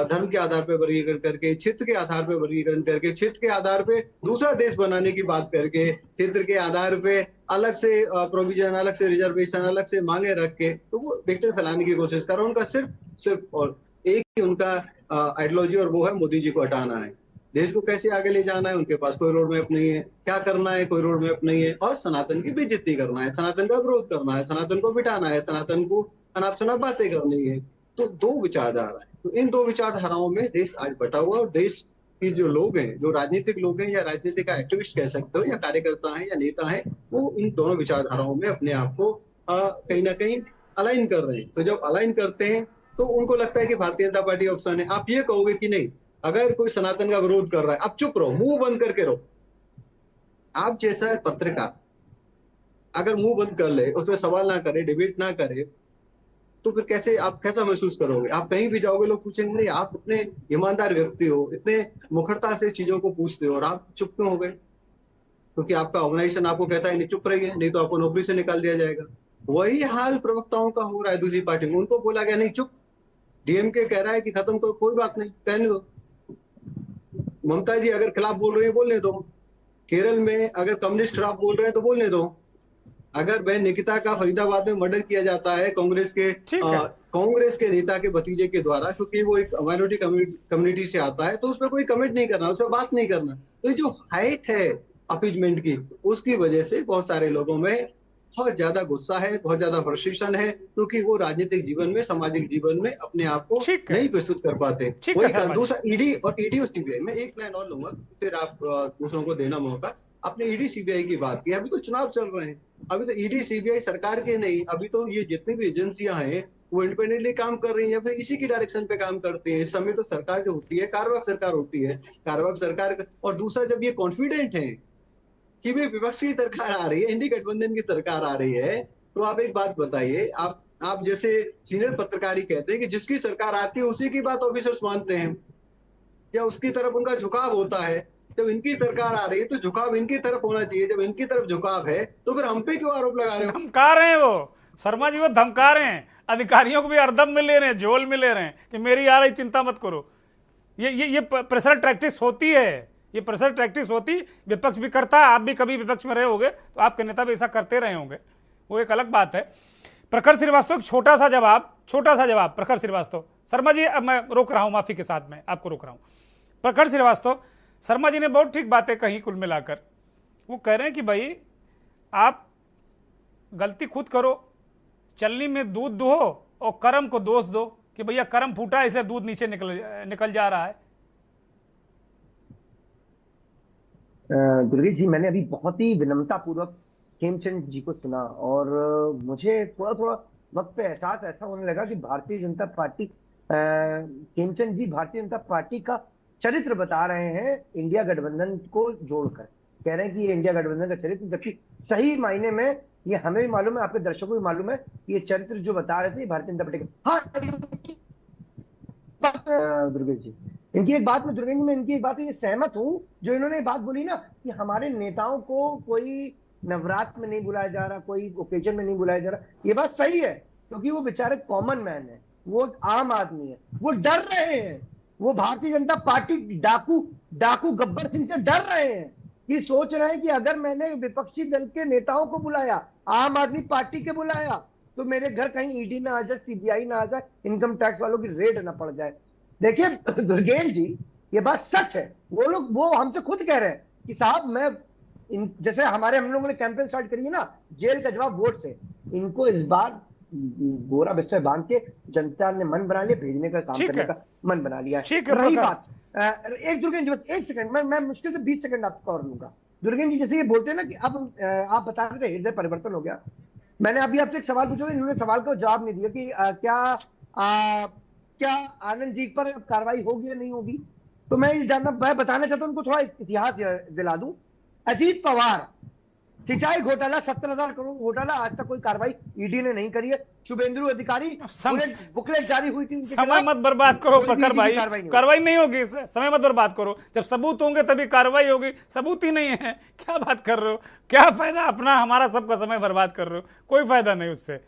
धर्म के आधार पर वर्गीकरण करके, क्षेत्र के आधार पर वर्गीकरण करके, क्षेत्र के आधार पे दूसरा देश बनाने की बात करके, क्षेत्र के आधार पे अलग से प्रोविजन, अलग से रिजर्वेशन, अलग से मांगे रख के, तो वो विघटन फैलाने की कोशिश कर रहा है। उनका सिर्फ और एक ही उनका आइडियोलॉजी और वो है मोदी जी को हटाना है। देश को कैसे आगे ले जाना है उनके पास कोई रोड मैप नहीं है, क्या करना है कोई रोड मैप नहीं है, और सनातन की बेइज्जती करना है, सनातन का विरोध करना है, सनातन को मिटाना है, सनातन को अनाप शनाप बातें करनी है। तो दो विचारधारा है, तो इन दो विचारधाराओं में देश आज बटा हुआ, और देश की जो लोग हैं, जो राजनीतिक लोग हैं या राजनीतिक का एक्टिविस्ट कह सकते हो, या कार्यकर्ता हैं या नेता हैं, वो इन दोनों विचारधाराओं में अपने आप को कहीं ना कहीं अलाइन कर रहे हैं। तो जब अलाइन करते हैं तो उनको लगता है कि भारतीय जनता पार्टी ऑप्शन है। आप ये कहोगे कि नहीं, अगर कोई सनातन का विरोध कर रहा है अब चुप रहो, मुंह बंद करके रहो। आप जैसा पत्रकार अगर मुंह बंद कर ले, उसमें सवाल ना करे, डिबेट ना करे, तो फिर कैसा महसूस करोगे? आप कहीं भी जाओगे लोग पूछेंगे नहीं, आप इतने ईमानदार व्यक्ति हो, इतने मुखरता से चीजों को पूछते हो, और आप चुप क्यों हो गए? क्योंकि आपका ऑर्गेनाइजेशन आपको कहता है नहीं चुप रहिए, नहीं तो आपको नौकरी से निकाल दिया जाएगा। वही हाल प्रवक्ताओं का हो रहा है दूसरी पार्टी में। उनको बोला गया नहीं चुप, डीएमके कह रहा है कि खत्म करो, कोई बात नहीं, कहने दो। ममता जी अगर खिलाफ बोल रही है बोलने दो, केरल में अगर कम्युनिस्ट खिलाफ बोल रहे हैं तो बोलने दो। अगर बहन निकिता का फरीदाबाद में मर्डर किया जाता है कांग्रेस के नेता के भतीजे के द्वारा, क्योंकि वो एक माइनॉरिटी कम्युनिटी से आता है, तो उस पर कोई कमेंट नहीं करना, उस पर बात नहीं करना। तो ये जो हाइट है अपीजमेंट की, उसकी वजह से बहुत सारे लोगों में बहुत ज्यादा गुस्सा है, बहुत ज्यादा फ्रस्ट्रेशन है, क्योंकि वो राजनीतिक जीवन में, सामाजिक जीवन में अपने आप को नहीं प्रस्तुत कर पाते। दूसरा ईडी और सीबीआई में एक लाइन और लूंगा, फिर आप दूसरों को देना मौका। आपने ईडी सीबीआई की बात की, अभी तो चुनाव चल रहे हैं, अभी तो ईडी सीबीआई सरकार के नहीं, अभी तो ये जितनी भी एजेंसियां हैं वो इंडिपेंडेंटली काम कर रही हैं या फिर इसी की डायरेक्शन पे काम करती हैं। इस समय तो सरकार जो होती है कार्यवाहक सरकार होती है, कार्यवाहक सरकार। और दूसरा, जब ये कॉन्फिडेंट है कि भाई विपक्ष की सरकार आ रही है, इंडी गठबंधन की सरकार आ रही है, तो आप एक बात बताइए, आप जैसे सीनियर पत्रकारी कहते हैं कि जिसकी सरकार आती है उसी की बात ऑफिसर्स मानते हैं या उसकी तरफ उनका झुकाव होता है। जब इनकी सरकार आ रही है तो झुकाव इनकी तरफ होना चाहिए, जब इनकी तरफ झुकाव है तो फिर हम पे क्यों आरोप लगा रहे हो? धमका रहे हैं वो, शर्मा जी वो धमका रहे हैं, अधिकारियों को भी हरदम में ले रहे हैं, झोल में ले रहे हैं कि मेरी आ रही, चिंता मत करो। ये प्रेशर टैक्टिक्स होती है, ये प्रेशर टैक्टिक्स होती, विपक्ष भी करता है। आप भी कभी विपक्ष में रहे होंगे तो आपके नेता भी ऐसा करते रहे होंगे, वो एक अलग बात है। प्रखर श्रीवास्तव छोटा सा जवाब प्रखर श्रीवास्तव। शर्मा जी अब मैं रोक रहा हूं, माफी के साथ में आपको रोक रहा हूं। प्रखर श्रीवास्तव, शर्मा जी ने बहुत ठीक बातें कही कुल मिलाकर। वो कह रहे हैं कि भाई आप गलती खुद करो, चलनी में दूध दुहो और कर्म को दोष दो कि भैया कर्म फूटा इसलिए दूध नीचे निकल जा रहा है। दुर्गेश जी, मैंने अभी बहुत ही विनम्रता पूर्वक खेमचंद जी को सुना और मुझे थोड़ा थोड़ा वक्त पे एहसास ऐसा होने लगा कि भारतीय जनता पार्टी खेमचंद जी भारतीय जनता पार्टी का चरित्र बता रहे हैं इंडिया गठबंधन को जोड़कर। कह रहे हैं कि ये इंडिया गठबंधन का चरित्र, जबकि सही मायने में ये हमें भी मालूम है, आपके दर्शकों को भी मालूम है, ये चरित्र जो बता रहे थे भारतीय जनता पार्टी का। हाँ दुर्गेश जी, इनकी एक बात में दुर्गेश जी, मैं इनकी एक बात से सहमत हूं जो इन्होंने बात बोली ना कि हमारे नेताओं को कोई नवरात्र में नहीं बुलाया जा रहा, कोई ओकेजन में नहीं बुलाया जा रहा। ये बात सही है क्योंकि वो बेचारे कॉमन मैन है, वो आम आदमी है, वो डर रहे हैं, वो भारतीय जनता पार्टी डाकू गब्बर सिंह से डर रहे हैं कि सोच रहे हैं कि अगर मैंने विपक्षी दल के नेताओं को बुलाया, आम आदमी पार्टी के बुलाया, तो मेरे घर कहीं ईडी ना आ जाए, सीबीआई ना आ जाए, इनकम टैक्स वालों की रेड ना पड़ जाए। देखिए दुर्गेश जी, ये बात सच है। वो हमसे खुद कह रहे हैं कि साहब मैं जैसे हम लोगों ने कैंपेन स्टार्ट करी है ना, जेल का जवाब वोट से, इनको इस बार गोरा बिस्तर बांध के जनता ने मन बना लिया, भेजने का काम करने का मन बना लिया है। रही बात एक दुर्गेश जी, बस एक सेकंड, मैं मुश्किल से 20 सेकंड आपको और लूंगा। दुर्गेश जी जैसे ये बोलते हैं ना कि अब आप बता रहे थे हृदय परिवर्तन हो गया, मैंने अभी आपसे एक सवाल पूछा था, इन्होंने सवाल का जवाब नहीं दिया कि क्या आनंद जी पर कार्रवाई होगी या नहीं होगी। तो मैं बताना चाहता हूं उनको, थोड़ा इतिहास दिला दूं। अजीत पवार सिंचाई घोटाला, 70,000 करोड़ घोटाला, आज तक कोई कार्रवाई ईडी ने नहीं करी है। शुभेंदु अधिकारी बुकलेट जारी हुई थी, समय मत बर्बाद करो प्रखर भाई, कार्रवाई नहीं होगी, समय मत बर्बाद करो, जब सबूत होंगे तभी कार्रवाई होगी। सबूत ही नहीं है, क्या बात कर रहे हो, क्या फायदा अपना हमारा सबका समय बर्बाद कर रहे हो, कोई फायदा नहीं उससे।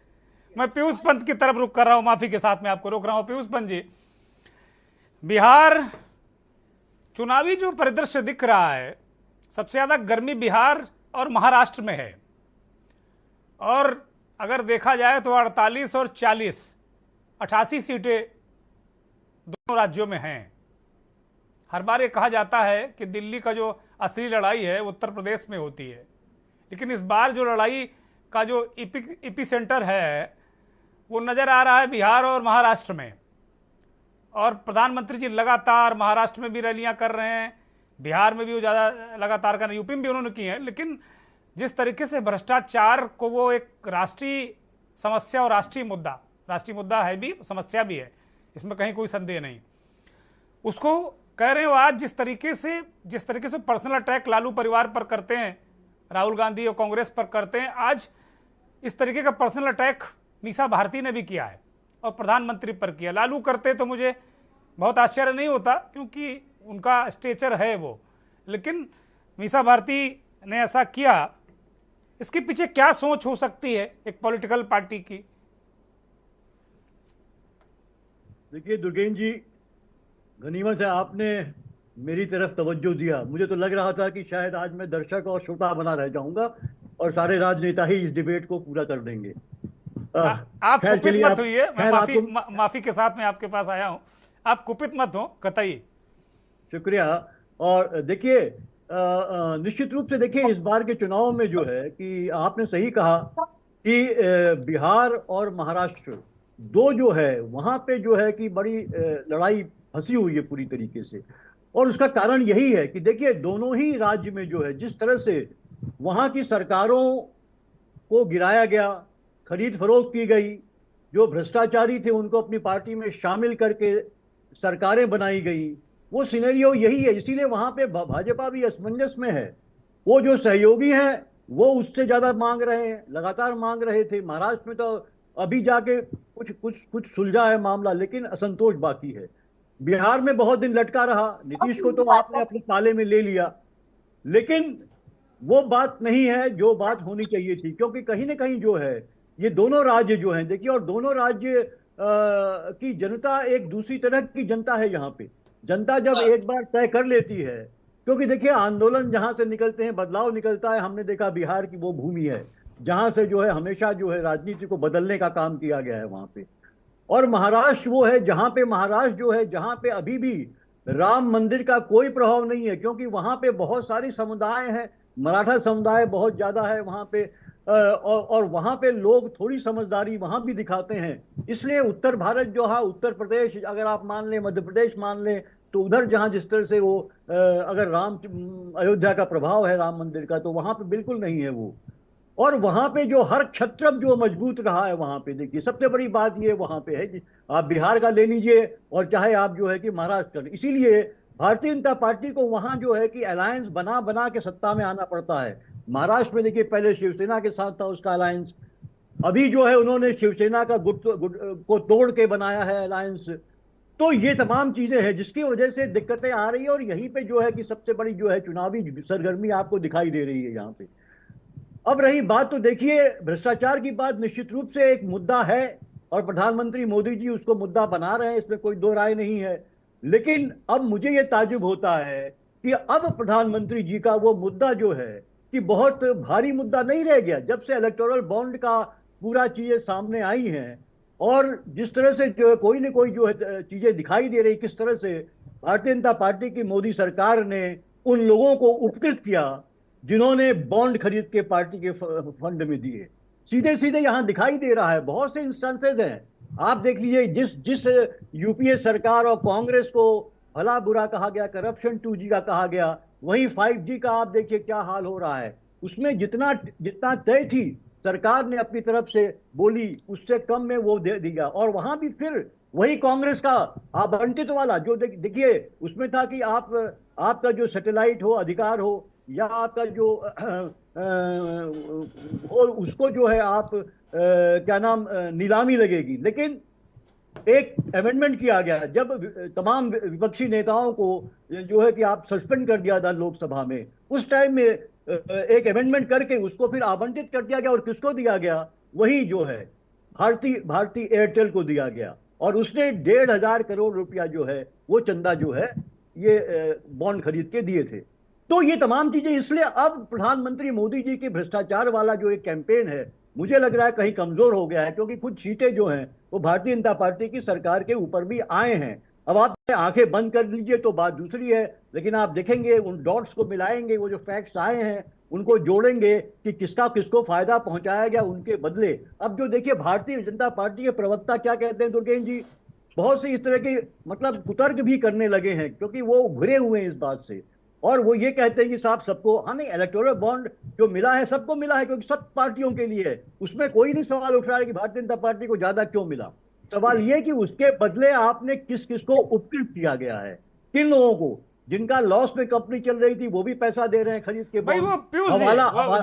मैं पीयूष पंत की तरफ रुक कर रहा हूं, माफी के साथ में आपको रोक रहा हूं। पीयूष पंत जी, बिहार चुनावी जो परिदृश्य दिख रहा है, सबसे ज्यादा गर्मी बिहार और महाराष्ट्र में है, और अगर देखा जाए तो 48 और 40 88 सीटें दोनों राज्यों में हैं। हर बार ये कहा जाता है कि दिल्ली का जो असली लड़ाई है उत्तर प्रदेश में होती है, लेकिन इस बार जो लड़ाई का जो इपी सेंटर है वो नज़र आ रहा है बिहार और महाराष्ट्र में। और प्रधानमंत्री जी लगातार महाराष्ट्र में भी रैलियां कर रहे हैं, बिहार में भी वो ज़्यादा लगातार कर रहे हैं, यूपी में भी उन्होंने की है। लेकिन जिस तरीके से भ्रष्टाचार को वो एक राष्ट्रीय समस्या और राष्ट्रीय मुद्दा है भी, समस्या भी है, इसमें कहीं कोई संदेह नहीं, उसको कह रहे हो आज जिस तरीके से पर्सनल अटैक लालू परिवार पर करते हैं, राहुल गांधी और कांग्रेस पर करते हैं, आज इस तरीके का पर्सनल अटैक मीसा भारती ने भी किया है और प्रधानमंत्री पर किया। लालू करते तो मुझे बहुत आश्चर्य नहीं होता क्योंकि उनका स्टेचर है वो, लेकिन मीसा भारती ने ऐसा किया, इसके पीछे क्या सोच हो सकती है एक पॉलिटिकल पार्टी की? देखिए दुर्गेश जी, गनीमत है आपने मेरी तरफ तवज्जो दिया। मुझे तो लग रहा था कि शायद आज मैं दर्शक और श्रोता बना रह जाऊंगा और सारे राजनेता ही इस डिबेट को पूरा कर देंगे। आप कुपित मत होइए, मैं माफी के साथ में आपके पास आया हूं, आप कुपित मत हो कतई। शुक्रिया। और देखिए निश्चित रूप से देखिए इस बार के चुनाव में जो है कि आपने सही कहा कि बिहार और महाराष्ट्र दो जो है वहां पे जो है कि बड़ी लड़ाई फंसी हुई है पूरी तरीके से। और उसका कारण यही है कि देखिए दोनों ही राज्य में जो है जिस तरह से वहां की सरकारों को गिराया गया, खरीद फरोख्त की गई, जो भ्रष्टाचारी थे उनको अपनी पार्टी में शामिल करके सरकारें बनाई गई, वो सिनेरियो यही है। इसीलिए वहां पे भाजपा भी असमंजस में है। वो जो सहयोगी हैं वो उससे ज्यादा मांग रहे हैं, लगातार मांग रहे थे। महाराष्ट्र में तो अभी जाके कुछ सुलझा है मामला, लेकिन असंतोष बाकी है। बिहार में बहुत दिन लटका रहा, नीतीश को तो आपने अपने पाले में ले लिया, लेकिन वो बात नहीं है जो बात होनी चाहिए थी। क्योंकि कहीं ना कहीं जो है ये दोनों राज्य जो हैं देखिए, और दोनों राज्य की जनता एक दूसरी तरह की जनता है। यहाँ पे जनता जब एक बार तय कर लेती है, क्योंकि देखिए आंदोलन जहां से निकलते हैं बदलाव निकलता है। हमने देखा बिहार की वो भूमि है जहां से जो है हमेशा जो है राजनीति को बदलने का काम किया गया है वहां पे। और महाराष्ट्र वो है जहां पे महाराष्ट्र जो है जहां पे अभी भी राम मंदिर का कोई प्रभाव नहीं है, क्योंकि वहां पे बहुत सारी समुदाय हैं, मराठा समुदाय बहुत ज्यादा है वहां पे, और वहां पे लोग थोड़ी समझदारी वहां भी दिखाते हैं। इसलिए उत्तर भारत जो है, उत्तर प्रदेश अगर आप मान लें, मध्य प्रदेश मान लें, तो उधर जहां जिस तरह से वो अगर अयोध्या का प्रभाव है राम मंदिर का, तो वहां पे बिल्कुल नहीं है वो। और वहां पे जो हर क्षत्रप जो मजबूत रहा है वहां पे, देखिए सबसे बड़ी बात ये वहां पे है कि आप बिहार का ले लीजिए और चाहे आप जो है कि महाराष्ट्र का, इसीलिए भारतीय जनता पार्टी को वहां जो है कि अलायंस बना बना के सत्ता में आना पड़ता है। महाराष्ट्र में देखिए पहले शिवसेना के साथ था उसका अलायंस, अभी जो है उन्होंने शिवसेना का गुट को तोड़ के बनाया है अलायंस। तो ये तमाम चीजें हैं जिसकी वजह से दिक्कतें आ रही है, और यहीं पे जो है कि सबसे बड़ी जो है चुनावी सरगर्मी आपको दिखाई दे रही है यहाँ पे। अब रही बात, तो देखिए भ्रष्टाचार की बात निश्चित रूप से एक मुद्दा है और प्रधानमंत्री मोदी जी उसको मुद्दा बना रहे हैं, इसमें कोई दो राय नहीं है। लेकिन अब मुझे ये ताज्जुब होता है कि अब प्रधानमंत्री जी का वो मुद्दा जो है कि बहुत भारी मुद्दा नहीं रह गया। जब से इलेक्टोरल बॉन्ड का पूरा चीजें सामने आई हैं और जिस तरह से जो है कोई न कोई जो है चीजें दिखाई दे रही, किस तरह से भारतीय जनता पार्टी की मोदी सरकार ने उन लोगों को उपकृत किया जिन्होंने बॉन्ड खरीद के पार्टी के फंड में दिए, सीधे सीधे यहां दिखाई दे रहा है। बहुत से इंस्टेंसेज हैं, आप देख लीजिए जिस यूपीए सरकार और कांग्रेस को भला बुरा कहा गया, करप्शन 2G का कहा गया, वहीं 5G का आप देखिए क्या हाल हो रहा है। उसमें जितना तय थी सरकार ने अपनी तरफ से बोली, उससे कम में वो दे दिया। और वहां भी फिर वही कांग्रेस का आवंटित वाला जो देखिए उसमें था कि आपका जो सैटेलाइट हो, अधिकार हो, या आपका जो और उसको जो है आप क्या नाम नीलामी लगेगी। लेकिन एक अमेंडमेंट किया गया जब तमाम विपक्षी नेताओं को जो है कि आप सस्पेंड कर दिया था लोकसभा में, उस टाइम में एक अमेंडमेंट करके उसको फिर आवंटित कर दिया गया। और किसको दिया गया? वही जो है भारती एयरटेल को दिया गया, और उसने 1,500 करोड़ रुपया जो है वो चंदा जो है ये बॉन्ड खरीद के दिए थे। तो ये तमाम चीजें, इसलिए अब प्रधानमंत्री मोदी जी की भ्रष्टाचार वाला जो एक कैंपेन है मुझे लग रहा है कहीं कमजोर हो गया है, क्योंकि कुछ सीटें जो हैं वो भारतीय जनता पार्टी की सरकार के ऊपर भी आए हैं। अब आप आंखें बंद कर लीजिए तो बात दूसरी है, लेकिन आप देखेंगे उन डॉट्स को मिलाएंगे, वो जो फैक्ट्स आए हैं उनको जोड़ेंगे कि किसका किसको फायदा पहुंचाया गया उनके बदले। अब जो देखिए भारतीय जनता पार्टी के प्रवक्ता क्या कहते हैं दुर्गेन जी, बहुत से इस तरह के मतलब कुतर्क भी करने लगे हैं, क्योंकि वो घिरे हुए हैं इस बात से। और वो ये कहते हैं कि साहब सबको, हाँ नहीं, इलेक्टोरल बॉन्ड जो मिला है सबको मिला है, क्योंकि सब पार्टियों के लिए है, उसमें कोई नहीं सवाल उठ रहा है कि भारतीय जनता पार्टी को ज्यादा क्यों मिला। सवाल ये कि उसके बदले आपने किस किस को उपकृत किया गया है, किन लोगों को, जिनका लॉस में कंपनी चल रही थी वो भी पैसा दे रहे हैं खरीद के। भाई वो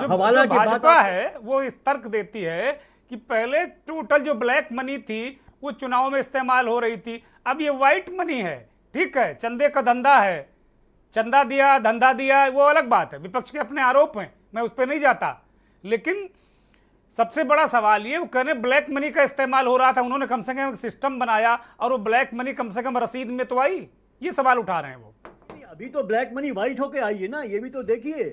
हवाला की भाजपा है वो इस तर्क देती है कि पहले टोटल जो ब्लैक मनी थी वो चुनाव में इस्तेमाल हो रही थी, अब ये व्हाइट मनी है। ठीक है, चंदे का धंधा है, चंदा दिया, धंधा दिया, वो अलग बात है, विपक्ष के अपने आरोप हैं, मैं उस पर नहीं जाता। लेकिन सबसे बड़ा सवाल ये, वो कहने ब्लैक मनी का इस्तेमाल हो रहा था, उन्होंने कम से कम एक सिस्टम बनाया और वो ब्लैक मनी कम से कम रसीद में तो आई, ये सवाल उठा रहे हैं वो। अभी तो ब्लैक मनी व्हाइट होके आई है ना, ये भी तो देखिए।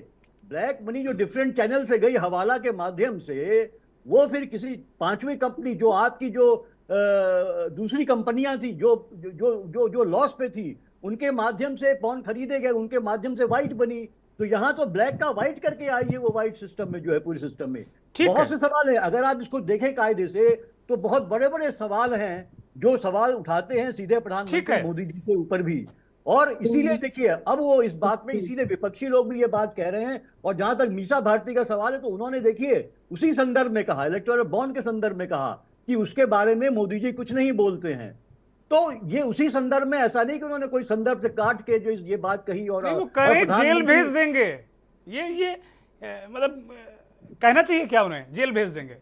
ब्लैक मनी जो डिफरेंट चैनल से गई हवाला के माध्यम से, वो फिर किसी पांचवी कंपनी जो आपकी जो दूसरी कंपनियां थी जो जो जो जो लॉस पे थी, उनके माध्यम से बॉन्ड खरीदे गए, उनके माध्यम से व्हाइट बनी। तो यहाँ तो ब्लैक का व्हाइट करके आई है वो व्हाइट सिस्टम में जो है, पूरे सिस्टम में बहुत से सवाल है। अगर आप इसको देखें कायदे से तो बहुत बड़े बड़े सवाल हैं जो सवाल उठाते हैं सीधे प्रधानमंत्री मोदी जी के ऊपर भी। और इसीलिए देखिए अब वो इस बात में, इसीलिए विपक्षी लोग भी ये बात कह रहे हैं। और जहां तक मीसा भारती का सवाल है तो उन्होंने देखिए उसी संदर्भ में कहा, इलेक्टोरल बॉन्ड के संदर्भ में कहा कि उसके बारे में मोदी जी कुछ नहीं बोलते हैं। तो ये उसी संदर्भ में, ऐसा नहीं कि उन्होंने कोई संदर्भ से काट के जो ये बात कही और वो करें जेल भेज देंगे, ये मतलब कहना चाहिए क्या उन्हें, जेल भेज देंगे?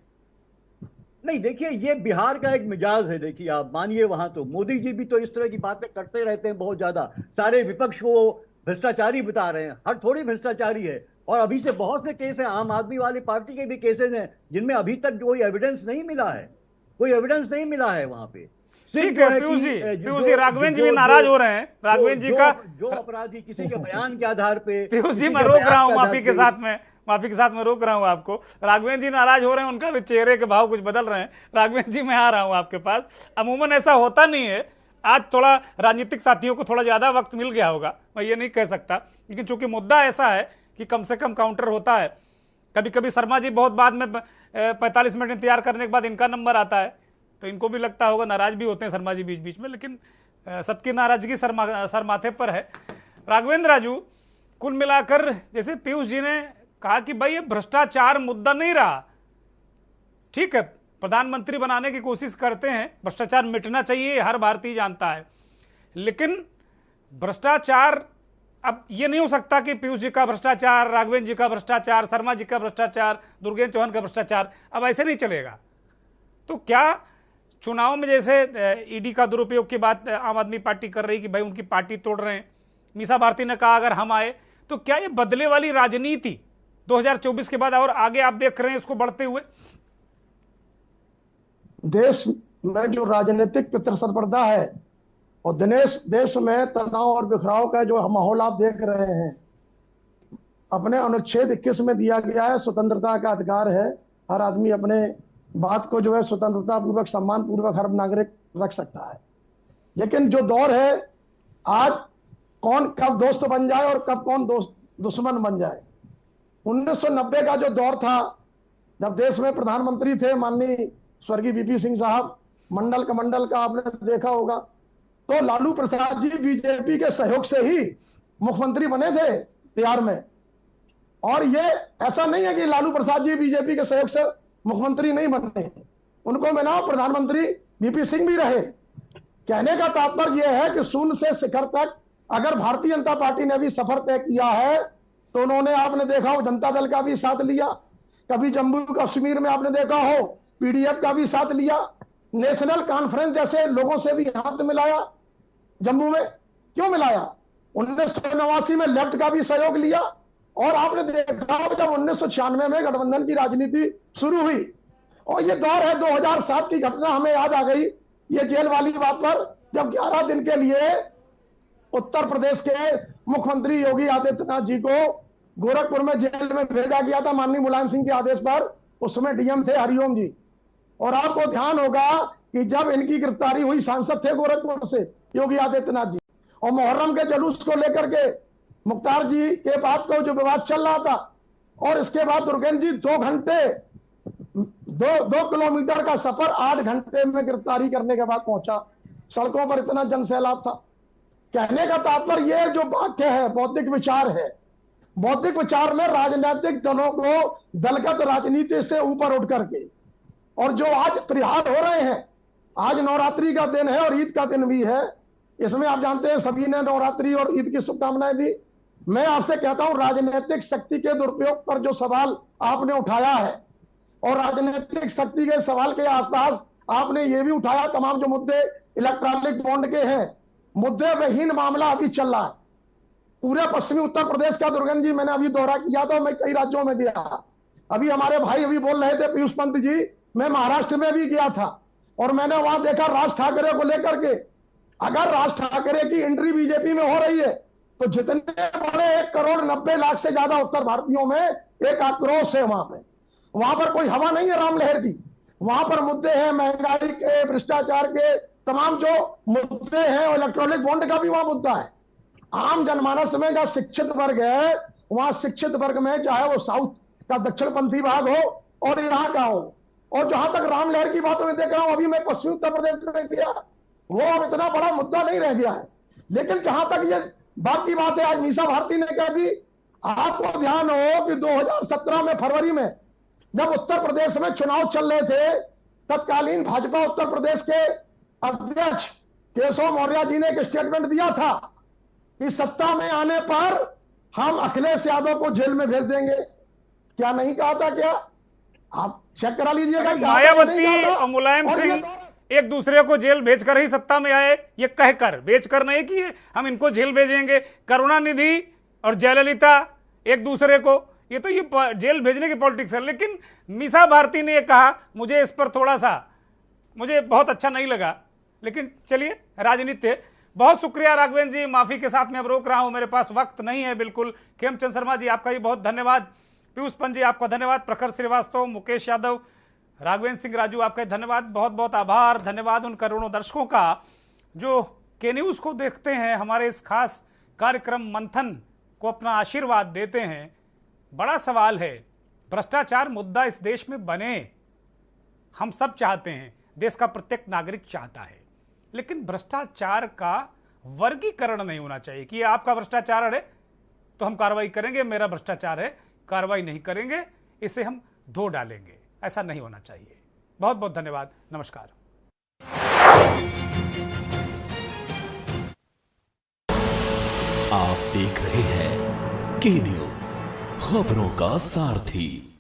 नहीं, देखिए ये बिहार का एक मिजाज है। देखिए आप मानिए, वहां तो मोदी जी भी तो इस तरह की बातें करते रहते हैं बहुत ज्यादा, सारे विपक्ष को भ्रष्टाचारी बता रहे हैं, हर थोड़ी भ्रष्टाचारी है। और अभी से बहुत से केस हैं, आम आदमी वाली पार्टी के भी केसेस हैं जिनमें अभी तक कोई एविडेंस नहीं मिला है, कोई एविडेंस नहीं मिला है वहां पे। ठीक है, पीयूष जी राघवेंद्र जी भी नाराज हो रहे हैं, राघवेंद्र जी का जो अपराधी किसी के बयान के आधार पे। पीयूष जी मैं रोक रहा हूँ, माफी के साथ मैं रोक रहा हूँ आपको। राघवेंद्र जी नाराज हो रहे हैं, उनका भी चेहरे के भाव कुछ बदल रहे हैं। राघवेंद्र जी मैं आ रहा हूँ आपके पास। अमूमन ऐसा होता नहीं है, आज थोड़ा राजनीतिक साथियों को थोड़ा ज्यादा वक्त मिल गया होगा, मैं ये नहीं कह सकता, लेकिन चूंकि मुद्दा ऐसा है कि कम से कम काउंटर होता है। कभी कभी शर्मा जी बहुत बाद में 45 मिनट इंतजार करने के बाद इनका नंबर आता है, तो इनको भी लगता होगा, नाराज भी होते हैं शर्मा जी बीच बीच में, लेकिन सबकी नाराजगी सर माथे पर है। राघवेंद्र राजू, कुल मिलाकर जैसे पीयूष जी ने कहा कि भाई ये भ्रष्टाचार मुद्दा नहीं रहा। ठीक है, प्रधानमंत्री बनाने की कोशिश करते हैं, भ्रष्टाचार मिटना चाहिए, हर भारतीय जानता है, लेकिन भ्रष्टाचार अब ये नहीं हो सकता कि पीयूष जी का भ्रष्टाचार, राघवेंद्र जी का भ्रष्टाचार, शर्मा जी का भ्रष्टाचार, दुर्गेन्द्र चौहान का भ्रष्टाचार, अब ऐसे नहीं चलेगा। तो क्या चुनाव में जैसे ईडी का दुरुपयोग की बात आम आदमी पार्टी कर रही कि भाई उनकी पार्टी तोड़ रहे हैं, मीसा भारती ने कहा अगर हम आए, तो क्या ये बदले वाली राजनीति 2024 के बाद और आगे आप देख रहे हैं इसको बढ़ते हुए? देश में जो राजनीतिक प्रतिस्पर्धा है और देश में तनाव और बिखराव का जो माहौल आप देख रहे हैं, अपने अनुच्छेद 21 में दिया गया है स्वतंत्रता का अधिकार है, हर आदमी अपने बात को जो है स्वतंत्रता पूर्वक, सम्मान पूर्वक हर नागरिक रख सकता है। लेकिन जो दौर है आज, कौन कब दोस्त बन जाए और कब कौन दुश्मन बन जाए। 1990 का जो दौर था, जब देश में प्रधानमंत्री थे माननीय स्वर्गीय वीपी सिंह साहब, मंडल कमंडल का आपने देखा होगा, तो लालू प्रसाद जी बीजेपी के सहयोग से ही मुख्यमंत्री बने थे बिहार में। और ये ऐसा नहीं है कि लालू प्रसाद जी बीजेपी के सहयोग से मुख्यमंत्री नहीं बने, उनको मिला प्रधानमंत्री वीपी सिंह भी रहे। कहने का तात्पर्य यह है कि शून्य से शिखर तक अगर भारतीय जनता पार्टी ने भी सफर तय किया है, तो उन्होंने, आपने देखा हो, जनता दल का भी साथ लिया, कभी जम्मू कश्मीर में आपने देखा हो पीडीएफ का भी साथ लिया, नेशनल कॉन्फ्रेंस जैसे लोगों से भी हाथ मिलाया। जम्मू में क्यों मिलाया? 1989 में लेफ्ट का भी सहयोग लिया। और आपने देखा जब 1996 में गठबंधन की राजनीति शुरू हुई, और ये दौर है 2007 की घटना हमें याद आ गई, ये जेल वाली बात पर, जब 11 दिन के लिए उत्तर प्रदेश के मुख्यमंत्री योगी आदित्यनाथ जी को गोरखपुर में जेल में भेजा गया था माननीय मुलायम सिंह के आदेश पर। उसमें डीएम थे हरिओम जी। और आपको ध्यान होगा कि जब इनकी गिरफ्तारी हुई, सांसद थे गोरखपुर से योगी आदित्यनाथ जी, और मुहर्रम के जुलूस को लेकर के मुख्तार जी के बाद को जो विवाद चल रहा था, और इसके बाद दुर्गेन्द्र जी 2 घंटे 2 किलोमीटर का सफर 8 घंटे में गिरफ्तारी करने के बाद पहुंचा। सड़कों पर इतना जनसैलाब था। कहने का तात्पर्य यह जो वाक्य है, बौद्धिक विचार है, बौद्धिक विचार में राजनीतिक दलों को दलगत राजनीति से ऊपर उठ करके, और जो आज प्रहार हो रहे हैं, आज नवरात्रि का दिन है और ईद का दिन भी है, इसमें आप जानते हैं सभी ने नवरात्रि और ईद की शुभकामनाएं दी। मैं आपसे कहता हूं, राजनीतिक शक्ति के दुरुपयोग पर जो सवाल आपने उठाया है, और राजनीतिक शक्ति के सवाल के आसपास आपने ये भी उठाया, तमाम जो मुद्दे इलेक्ट्रॉनिक बॉन्ड के हैं, मुद्दे विहीन मामला अभी चल रहा है पूरे पश्चिमी उत्तर प्रदेश का। दुर्गेन्द्र जी, मैंने अभी दौरा किया था, मैं कई राज्यों में गया, अभी हमारे भाई अभी बोल रहे थे पीयूष पंत जी, मैं महाराष्ट्र में भी गया था, और मैंने वहां देखा राज ठाकरे को लेकर के, अगर राज ठाकरे की एंट्री बीजेपी में हो रही है, तो जितने बड़े 1,90,00,000 से ज्यादा उत्तर भारतीयों में एक आक्रोश है वहां पर कोई हवा नहीं है राम लहर की। वहां पर मुद्दे हैं महंगाई के, भ्रष्टाचार के, तमाम जो मुद्दे हैं, इलेक्ट्रॉनिक बॉन्ड का भी वहां मुद्दा है। आम जनमानस में जो शिक्षित वर्ग है, वहां शिक्षित वर्ग में चाहे वो साउथ का दक्षिणपंथी भाग हो और यहाँ का हो, और जहां तक राम लहर की बात मैं देख रहा हूं, अभी मैं पश्चिमी उत्तर प्रदेश में गया, वो अब इतना बड़ा मुद्दा नहीं रह गया है। लेकिन जहां तक ये बात की बात है, आज मीसा भारती ने कहा कि आपको ध्यान हो कि 2017 में फरवरी में जब उत्तर प्रदेश में चुनाव चल रहे थे, तत्कालीन भाजपा उत्तर प्रदेश के अध्यक्ष केशव मौर्य जी ने एक स्टेटमेंट दिया था कि सत्ता में आने पर हम अखिलेश यादव को जेल में भेज देंगे। क्या नहीं कहा था? क्या आप चेक करा लीजिएगा। मायावती और मुलायम सिंह एक दूसरे को जेल भेजकर ही सत्ता में आए, ये कहकर, बेचकर नहीं कि हम इनको जेल भेजेंगे। करुणानिधि और जयललिता एक दूसरे को, ये तो ये जेल भेजने की पॉलिटिक्स है। लेकिन मीसा भारती ने ये कहा, मुझे इस पर थोड़ा सा मुझे बहुत अच्छा नहीं लगा, लेकिन चलिए राजनीति है। बहुत शुक्रिया राघवेंद्र जी, माफी के साथ मैं अब रोक रहा हूं, मेरे पास वक्त नहीं है बिल्कुल। खेमचंद शर्मा जी आपका भी बहुत धन्यवाद, पीयूष पंत जी आपका धन्यवाद, प्रखर श्रीवास्तव, मुकेश यादव, राघवेंद्र सिंह राजू आपका धन्यवाद, बहुत बहुत आभार। धन्यवाद उन करोड़ों दर्शकों का जो के न्यूज़ को देखते हैं, हमारे इस खास कार्यक्रम मंथन को अपना आशीर्वाद देते हैं। बड़ा सवाल है, भ्रष्टाचार मुद्दा इस देश में बने, हम सब चाहते हैं, देश का प्रत्येक नागरिक चाहता है, लेकिन भ्रष्टाचार का वर्गीकरण नहीं होना चाहिए कि आपका भ्रष्टाचार है तो हम कार्रवाई करेंगे, मेरा भ्रष्टाचार है। कार्रवाई नहीं करेंगे, इसे हम धो डालेंगे। ऐसा नहीं होना चाहिए। बहुत बहुत धन्यवाद। नमस्कार। आप देख रहे हैं के न्यूज़, खबरों का सारथी।